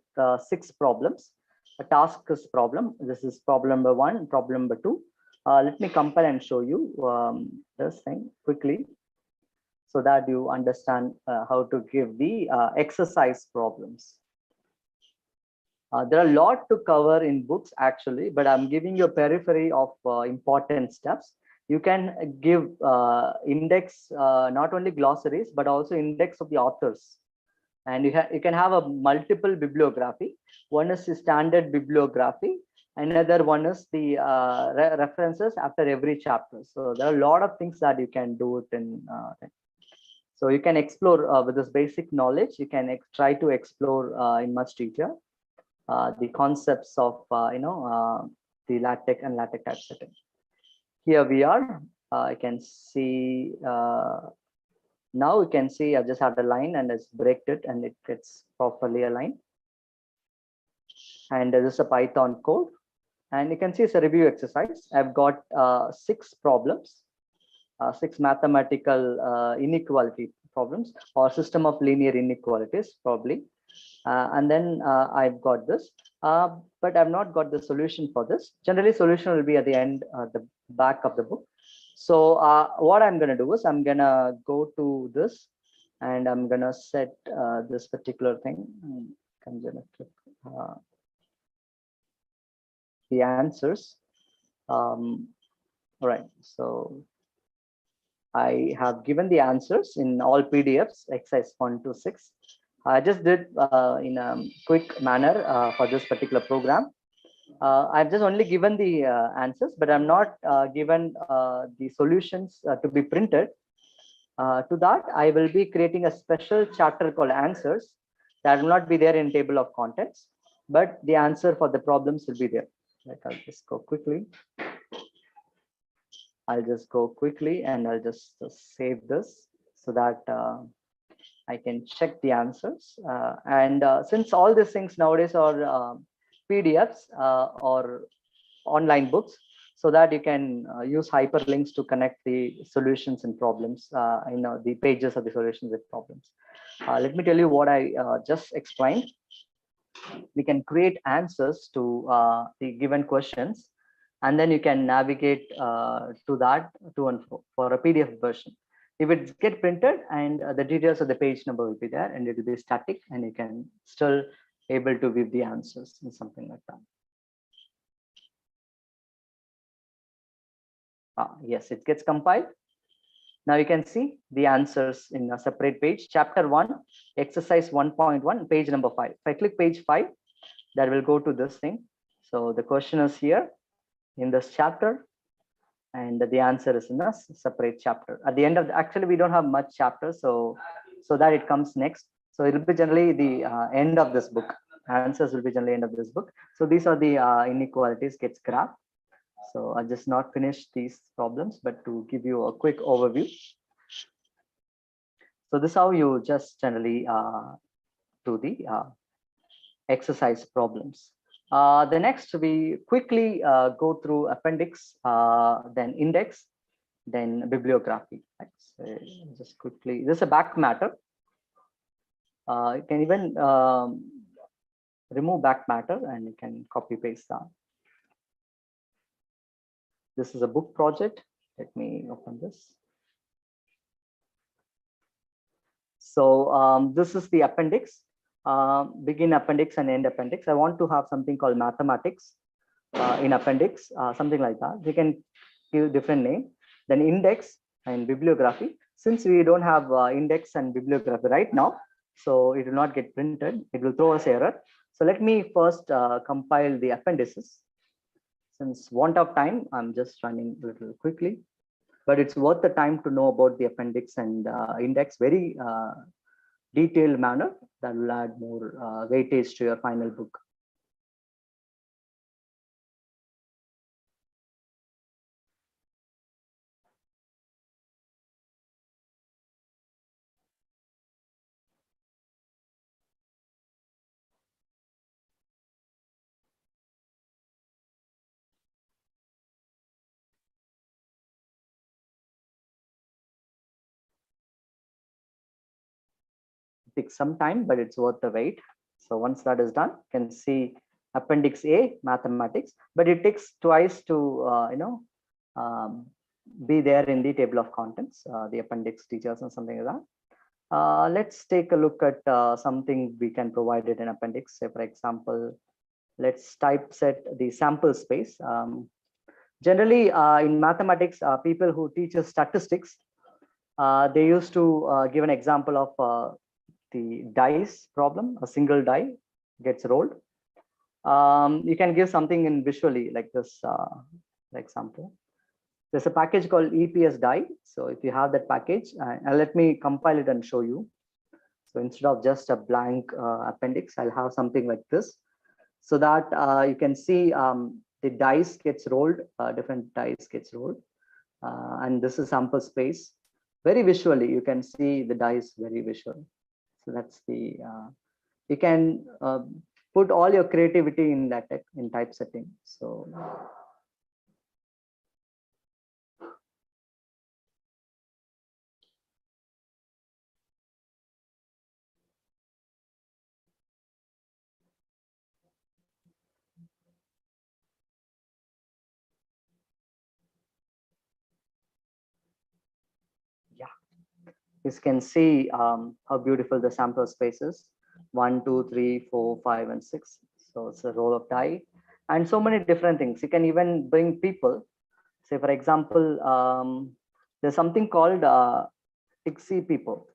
6 problems. A task is problem. This is problem number 1, problem number 2. Let me compare and show you this thing quickly so that you understand how to give the exercise problems. There are a lot to cover in books actually, but I'm giving you a periphery of important steps. You can give index, not only glossaries, but also index of the authors. And you can have a multiple bibliography. One is the standard bibliography. Another one is the references after every chapter. So there are a lot of things that you can do it in. So you can explore with this basic knowledge. You can try to explore in much detail the concepts of the LaTeX and LaTeX typesetting. Here we are. I can see. Now you can see I just have a line and it's breaked it and it gets properly aligned. And this is a Python code. And you can see it's a review exercise. I've got 6 problems. 6 mathematical inequality problems or system of linear inequalities probably. And then I've got this, but I've not got the solution for this. Generally, solution will be at the end, the back of the book. So what I'm going to do is I'm going to go to this and I'm going to set this particular thing. I'm going to click the answers. All right, so I have given the answers in all PDFs, exercise 1 to 6. I just did in a quick manner for this particular program. I've just only given the answers, but I'm not given the solutions to be printed. To that, I will be creating a special chapter called answers that will not be there in table of contents, but the answer for the problems will be there. Like I'll just go quickly. I'll just go quickly and I'll just save this so that I can check the answers. And since all these things nowadays are PDFs or online books, so that you can use hyperlinks to connect the solutions and problems, the pages of the solutions with problems. Let me tell you what I just explained. We can create answers to the given questions, and then you can navigate to that to and fro for a PDF version. If it get printed and the details of the page number will be there and it will be static and you can still able to view the answers and something like that. Yes, it gets compiled. Now you can see the answers in a separate page. Chapter 1, exercise 1.1, page number 5. If I click page 5, that will go to this thing. So the question is here in this chapter, and the answer is in a separate chapter. At the end of actually, we don't have much chapters, so that it comes next. So it will be generally the end of this book. Answers will be generally end of this book. So these are the inequalities gets graphed. So I'll just not finish these problems, but to give you a quick overview. So this is how you just generally do the exercise problems. The next, we quickly go through appendix, then index, then bibliography. Right? So just quickly, this is a back matter. You can even remove back matter and you can copy paste that. This is a book project. Let me open this. So this is the appendix, begin appendix and end appendix. I want to have something called mathematics in appendix, something like that. You can give different name. Then index and bibliography. Since we don't have index and bibliography right now, so it will not get printed. It will throw us error. So let me first compile the appendices. Since want of time, I'm just running a little quickly, but it's worth the time to know about the appendix and index very detailed manner that will add more weightage to your final book. It takes some time, but it's worth the wait. So once that is done, you can see appendix A, mathematics, but it takes twice to be there in the table of contents, the appendix teachers and something like that. Let's take a look at something we can provide it in appendix. Say, for example, let's typeset the sample space. Generally, in mathematics, people who teach us statistics, they used to give an example of the dice problem. A single die gets rolled. You can give something in visually like this, for example. There's a package called EPS die. So if you have that package, let me compile it and show you. So instead of just a blank appendix, I'll have something like this, so that you can see the dice gets rolled, different dice gets rolled, and this is sample space. Very visually, you can see the dice very visual. So that's the you can put all your creativity in that in typesetting. So You can see how beautiful the sample space is. 1, 2, 3, 4, 5, and 6. So it's a roll of die, and so many different things. You can even bring people. Say, for example, there's something called Pixie people.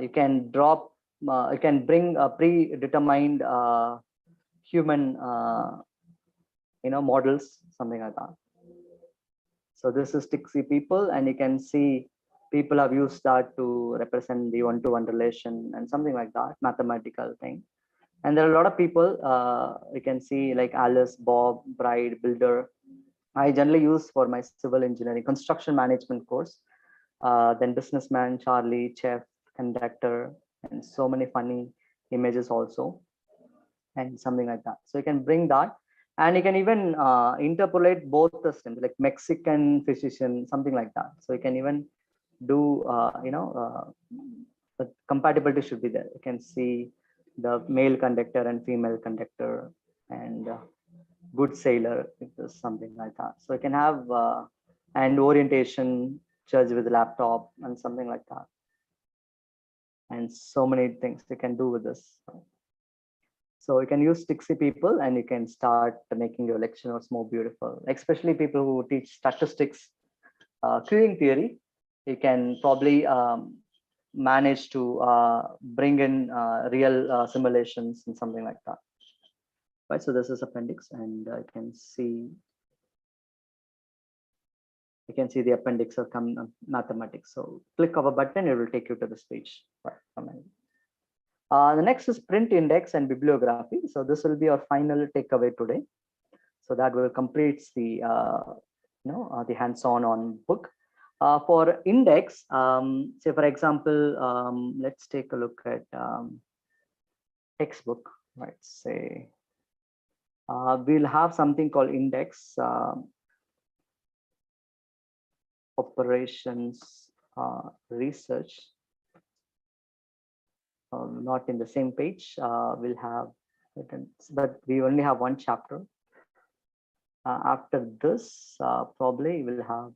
You can drop, you can bring a predetermined human, models, something like that. So this is Pixie people, and you can see people have used that to represent the one-to-one relation and something like that, mathematical thing. And there are a lot of people you can see like Alice, Bob, Bride, Builder. I generally use for my civil engineering construction management course. Then businessman, Charlie, chef, conductor, and so many funny images also, and something like that. So you can bring that, and you can even interpolate both the stems, like Mexican physician, something like that. So you can even do, the compatibility should be there. You can see the male conductor and female conductor, and good sailor, it is something like that. So you can have and orientation, judge with laptop, and something like that, and so many things you can do with this. So you can use Stixy people, and you can start making your lecture notes more beautiful, especially people who teach statistics, queuing theory. You can probably manage to bring in real simulations and something like that. Right, so this is appendix, and you can see the appendix of mathematics. So click of a button, it will take you to this page. Right. The next is print index and bibliography. So this will be our final takeaway today. So that will complete the the hands-on on book. For index, say for example, let's take a look at textbook. Right, say we'll have something called index operations research. Not in the same page. We'll have, but we only have one chapter. After this, probably we'll have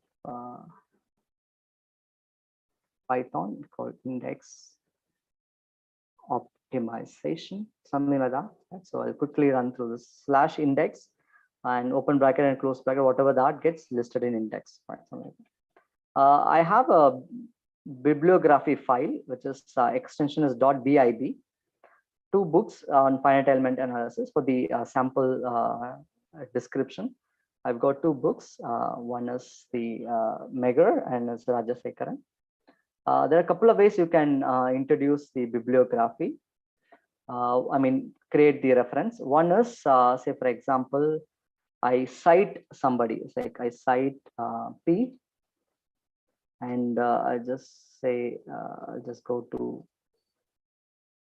Python called index optimization, something like that. So I'll quickly run through this /index and open bracket and close bracket, whatever that gets listed in index. Right, something like that. I have a bibliography file, which is extension is .bib. 2 books on finite element analysis for the sample description. I've got 2 books. One is the Megger and it's Rajasekaran. There are a couple of ways you can introduce the bibliography. Create the reference. One is, say, for example, I cite somebody. It's like I cite P, and I just say, I'll just go to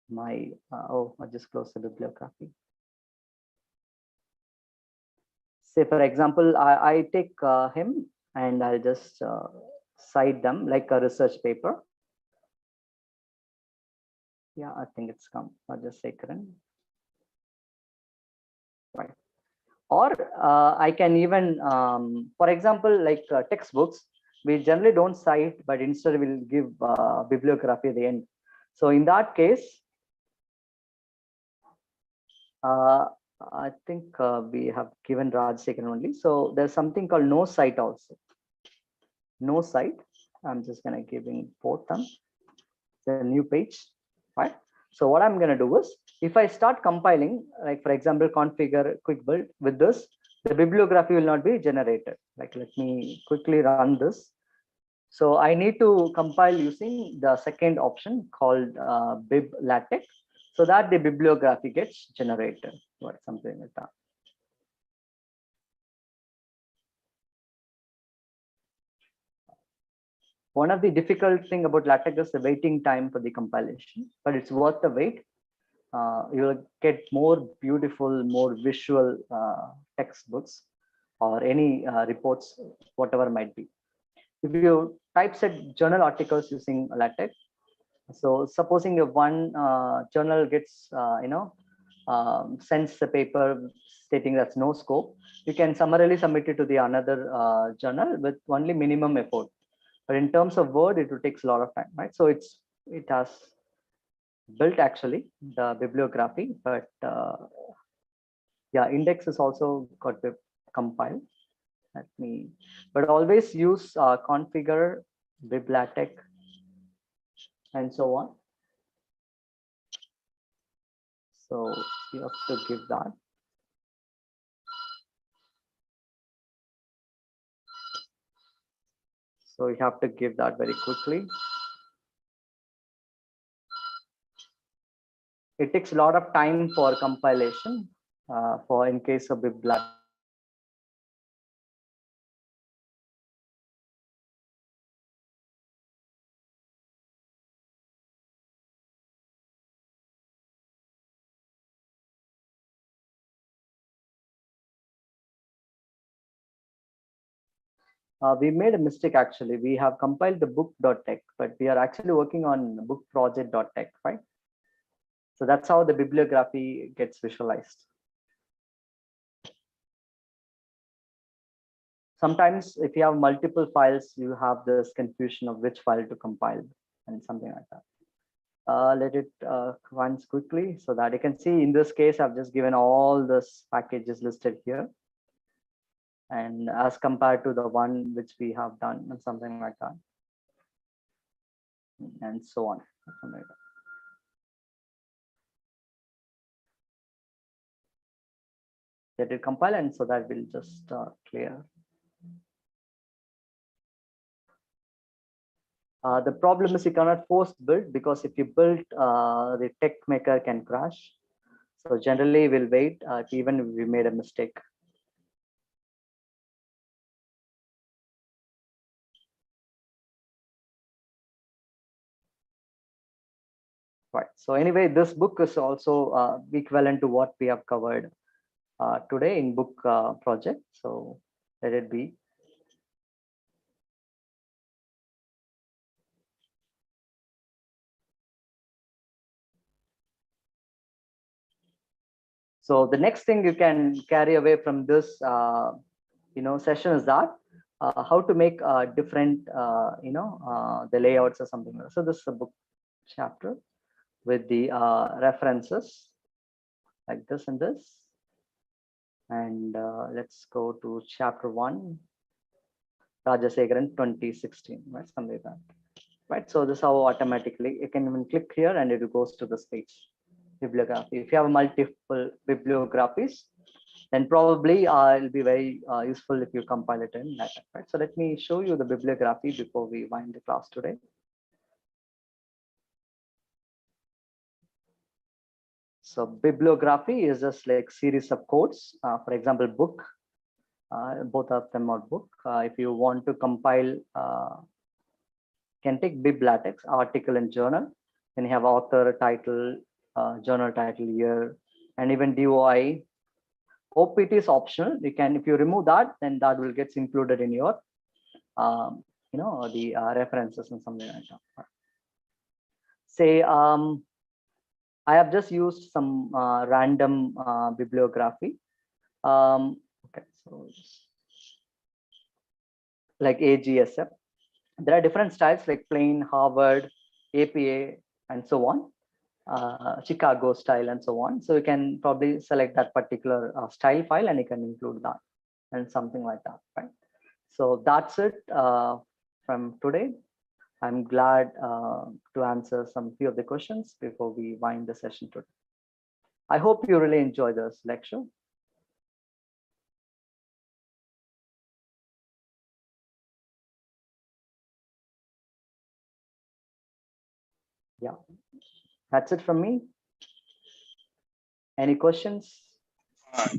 my, I just close the bibliography. Say, for example, I take him and I'll just cite them like a research paper. Yeah, I think it's come. I'll just say current. Right. Or I can even, for example, like textbooks, we generally don't cite, but instead we'll give bibliography at the end. So in that case, I think we have given Rajasekaran only. So there's something called no cite also. No cite. I'm just gonna give in both them. It's a new page, right? So what I'm gonna do is, if I start compiling, like for example, configure quick build with this, the bibliography will not be generated. Like let me quickly run this. So I need to compile using the second option called bib LATEX, so that the bibliography gets generated, or something like that. One of the difficult thing about LATEX is the waiting time for the compilation, but it's worth the wait. You will get more beautiful, more visual textbooks or any reports, whatever might be. If you typeset journal articles using LATEX, so supposing if one journal gets, sends the paper stating that's no scope, you can summarily submit it to the another journal with only minimum effort. But in terms of Word, it will take a lot of time, right? So it has built actually the bibliography, but yeah, index is also got to compile. Let me, but always use configure biblatex and so on. So you have to give that. So you have to give that very quickly. It takes a lot of time for compilation for in case of biblatex. We made a mistake actually. We have compiled the book.tech, but we are actually working on bookproject.tech, right? So that's how the bibliography gets visualized. Sometimes if you have multiple files, you have this confusion of which file to compile and something like that. Let it runs quickly so that you can see in this case, I've just given all this packages listed here. And as compared to the one which we have done and something like that. And so on. Let it compile and so that will just clear. The problem is you cannot force build because if you build, the tech maker can crash. So generally we'll wait even if we made a mistake. Right. So anyway, this book is also equivalent to what we have covered today in book project. So let it be. So the next thing you can carry away from this, session is that how to make different, the layouts or something. So this is a book chapter with the references like this and this. And let's go to chapter 1, Rajasekharan 2016, right? Something like that. Right. So this is how automatically you can even click here and it goes to this page. Bibliography. If you have multiple bibliographies, then probably it'll be very useful if you compile it in LaTeX, right? So let me show you the bibliography before we wind the class today. So bibliography is just like series of codes. For example, book, both of them are book. If you want to compile, can take biblatex, article and journal. Then you have author, title, journal title, year, and even DOI. OPT is optional. You can, if you remove that, then that will get included in your, the references and something like that. Say, I have just used some random bibliography. Okay, so like AGSF. There are different styles like plain, Harvard, APA, and so on. Chicago style and so on. So you can probably select that particular style file and you can include that and something like that, right? So that's it from today. I'm glad to answer some few of the questions before we wind the session today. I hope you really enjoy this lecture. Yeah, that's it from me. Any questions?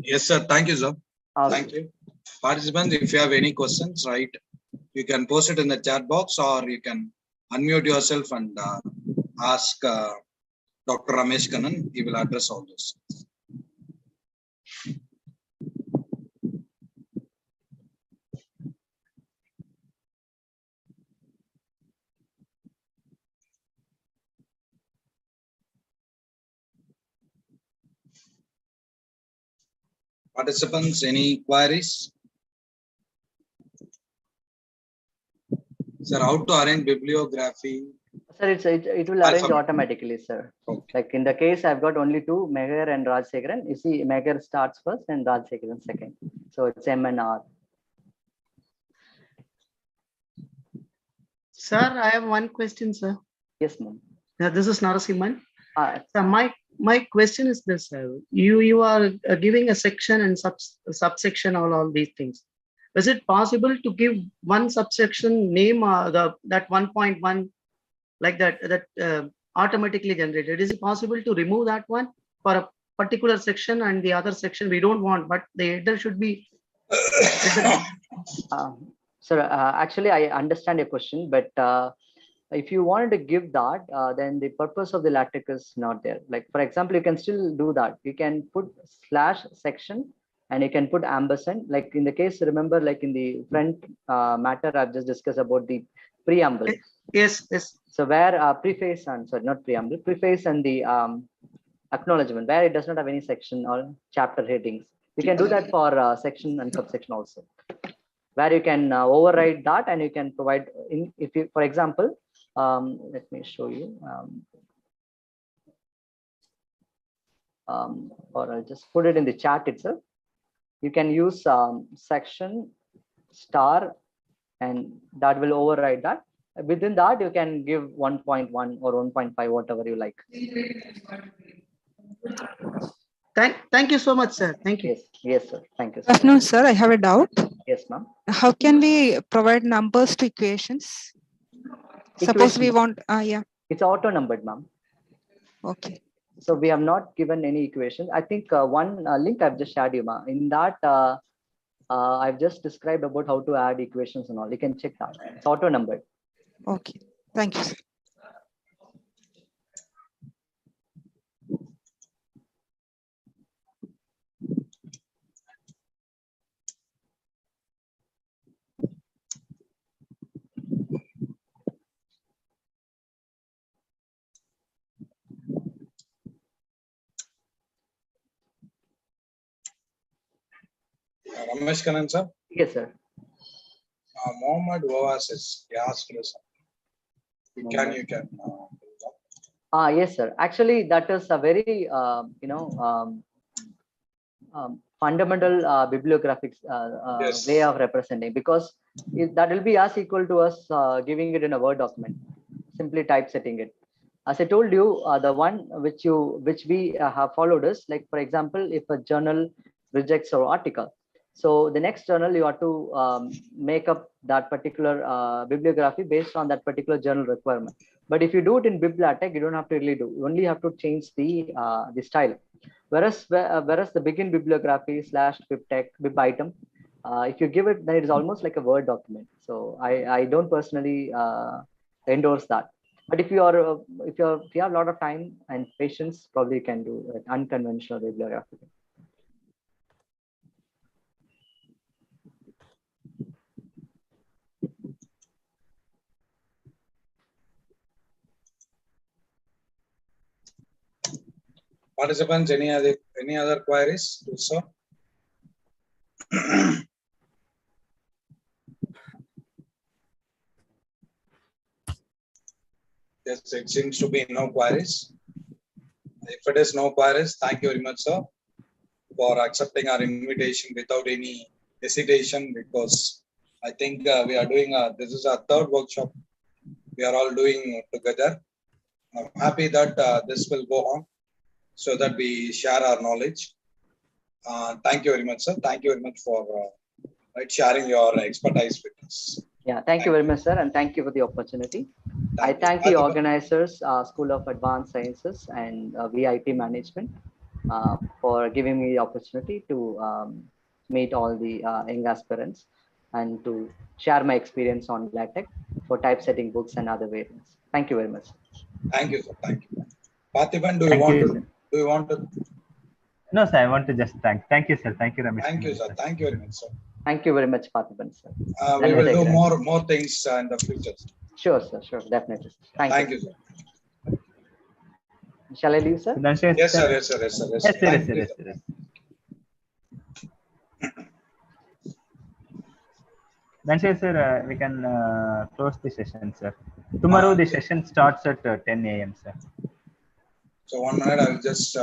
Yes, sir. Thank you, sir. Thank you. Participants, if you have any questions, right, you can post it in the chat box or you can unmute yourself and ask Dr. Ramesh Kannan. He will address all this. Participants, any queries? Sir, how to arrange bibliography? Sir, it will arrange automatically, sir. Okay. Like in the case, I've got only two, Meher and Rajsekharan. You see, Meher starts first and Rajsekharan second. So it's M and R. Sir, I have one question, sir. Yes, ma'am. This is Narasimhan. So my question is this, sir. You are giving a section and subsection all these things. Is it possible to give one subsection name that 1.1 like that automatically generated? Is it possible to remove that one for a particular section and the other section we don't want, but the header should be? Sir, actually, I understand your question, but if you wanted to give that, then the purpose of the LaTeX is not there. Like, for example, you can still do that. You can put /section and you can put ampersand. Like in the case, remember, like in the front matter, I've just discussed about the preamble. Yes, yes. So where preface and, sorry, not preamble, preface and the acknowledgement, where it does not have any section or chapter headings. You can do that for section and subsection also, where you can override that and you can provide, if you, for example, let me show you, or I'll just put it in the chat itself. You can use section star and that will override that. Within that, you can give 1.1 or 1.5, whatever you like. Thank you so much, sir. Thank you. Yes, sir. Thank you. Good afternoon, sir. I have a doubt. Yes, ma'am. How can we provide numbers to equations? Suppose we want, yeah. It's auto numbered, ma'am. Okay. So we have not given any equation. I think one link I've just shared you, ma'am. In that, I've just described about how to add equations and all. You can check that. It's auto numbered. Okay. Thank you, sir. Ramesh Kanan, sir? Yes, sir. Mohammed Oasis, he asked us. You can. Yes, sir. Actually, that is a very, fundamental bibliographic yes. way of representing, because that will be as equal to us giving it in a Word document, simply typesetting it. As I told you, the one which we have followed is, like, for example, if a journal rejects our article, so the next journal you have to make up that particular bibliography based on that particular journal requirement. But if you do it in BibLaTeX, you don't have to really do. You only have to change the style. Whereas the begin bibliography / bib item, if you give it, then it is almost like a Word document. So I don't personally endorse that. But if you have a lot of time and patience, probably you can do an unconventional bibliography. Participants, any other queries? Sir? Yes, it seems to be no queries. If it is no queries, thank you very much, sir, for accepting our invitation without any hesitation, because I think we are doing, this is our third workshop we are all doing together. I'm happy that this will go on so that we share our knowledge. Thank you very much, sir. Thank you very much for sharing your expertise with us. Yeah, thank you very much, sir, and thank you for the opportunity. I thank the organizers, School of Advanced Sciences and VIP Management for giving me the opportunity to meet all the young aspirants and to share my experience on LaTeX for typesetting books and other variants. Thank you very much. Thank you, sir. Thank you. Parthiban, do you want to? No, sir. I want to just thank. Thank you, sir. Thank you, Ramesh. Thank you, sir. Thank you very much, sir. Thank you very much, Parthiban, sir. We will do more things in the future. Sure, sir. Sure, definitely. Thank you, sir. Shall I leave, sir? Yes, sir. Yes, sir. Yes, sir. Yes, sir. Then sir, we can close the session, sir. Tomorrow the session starts at 10 a.m., sir. So 1 minute, I'll just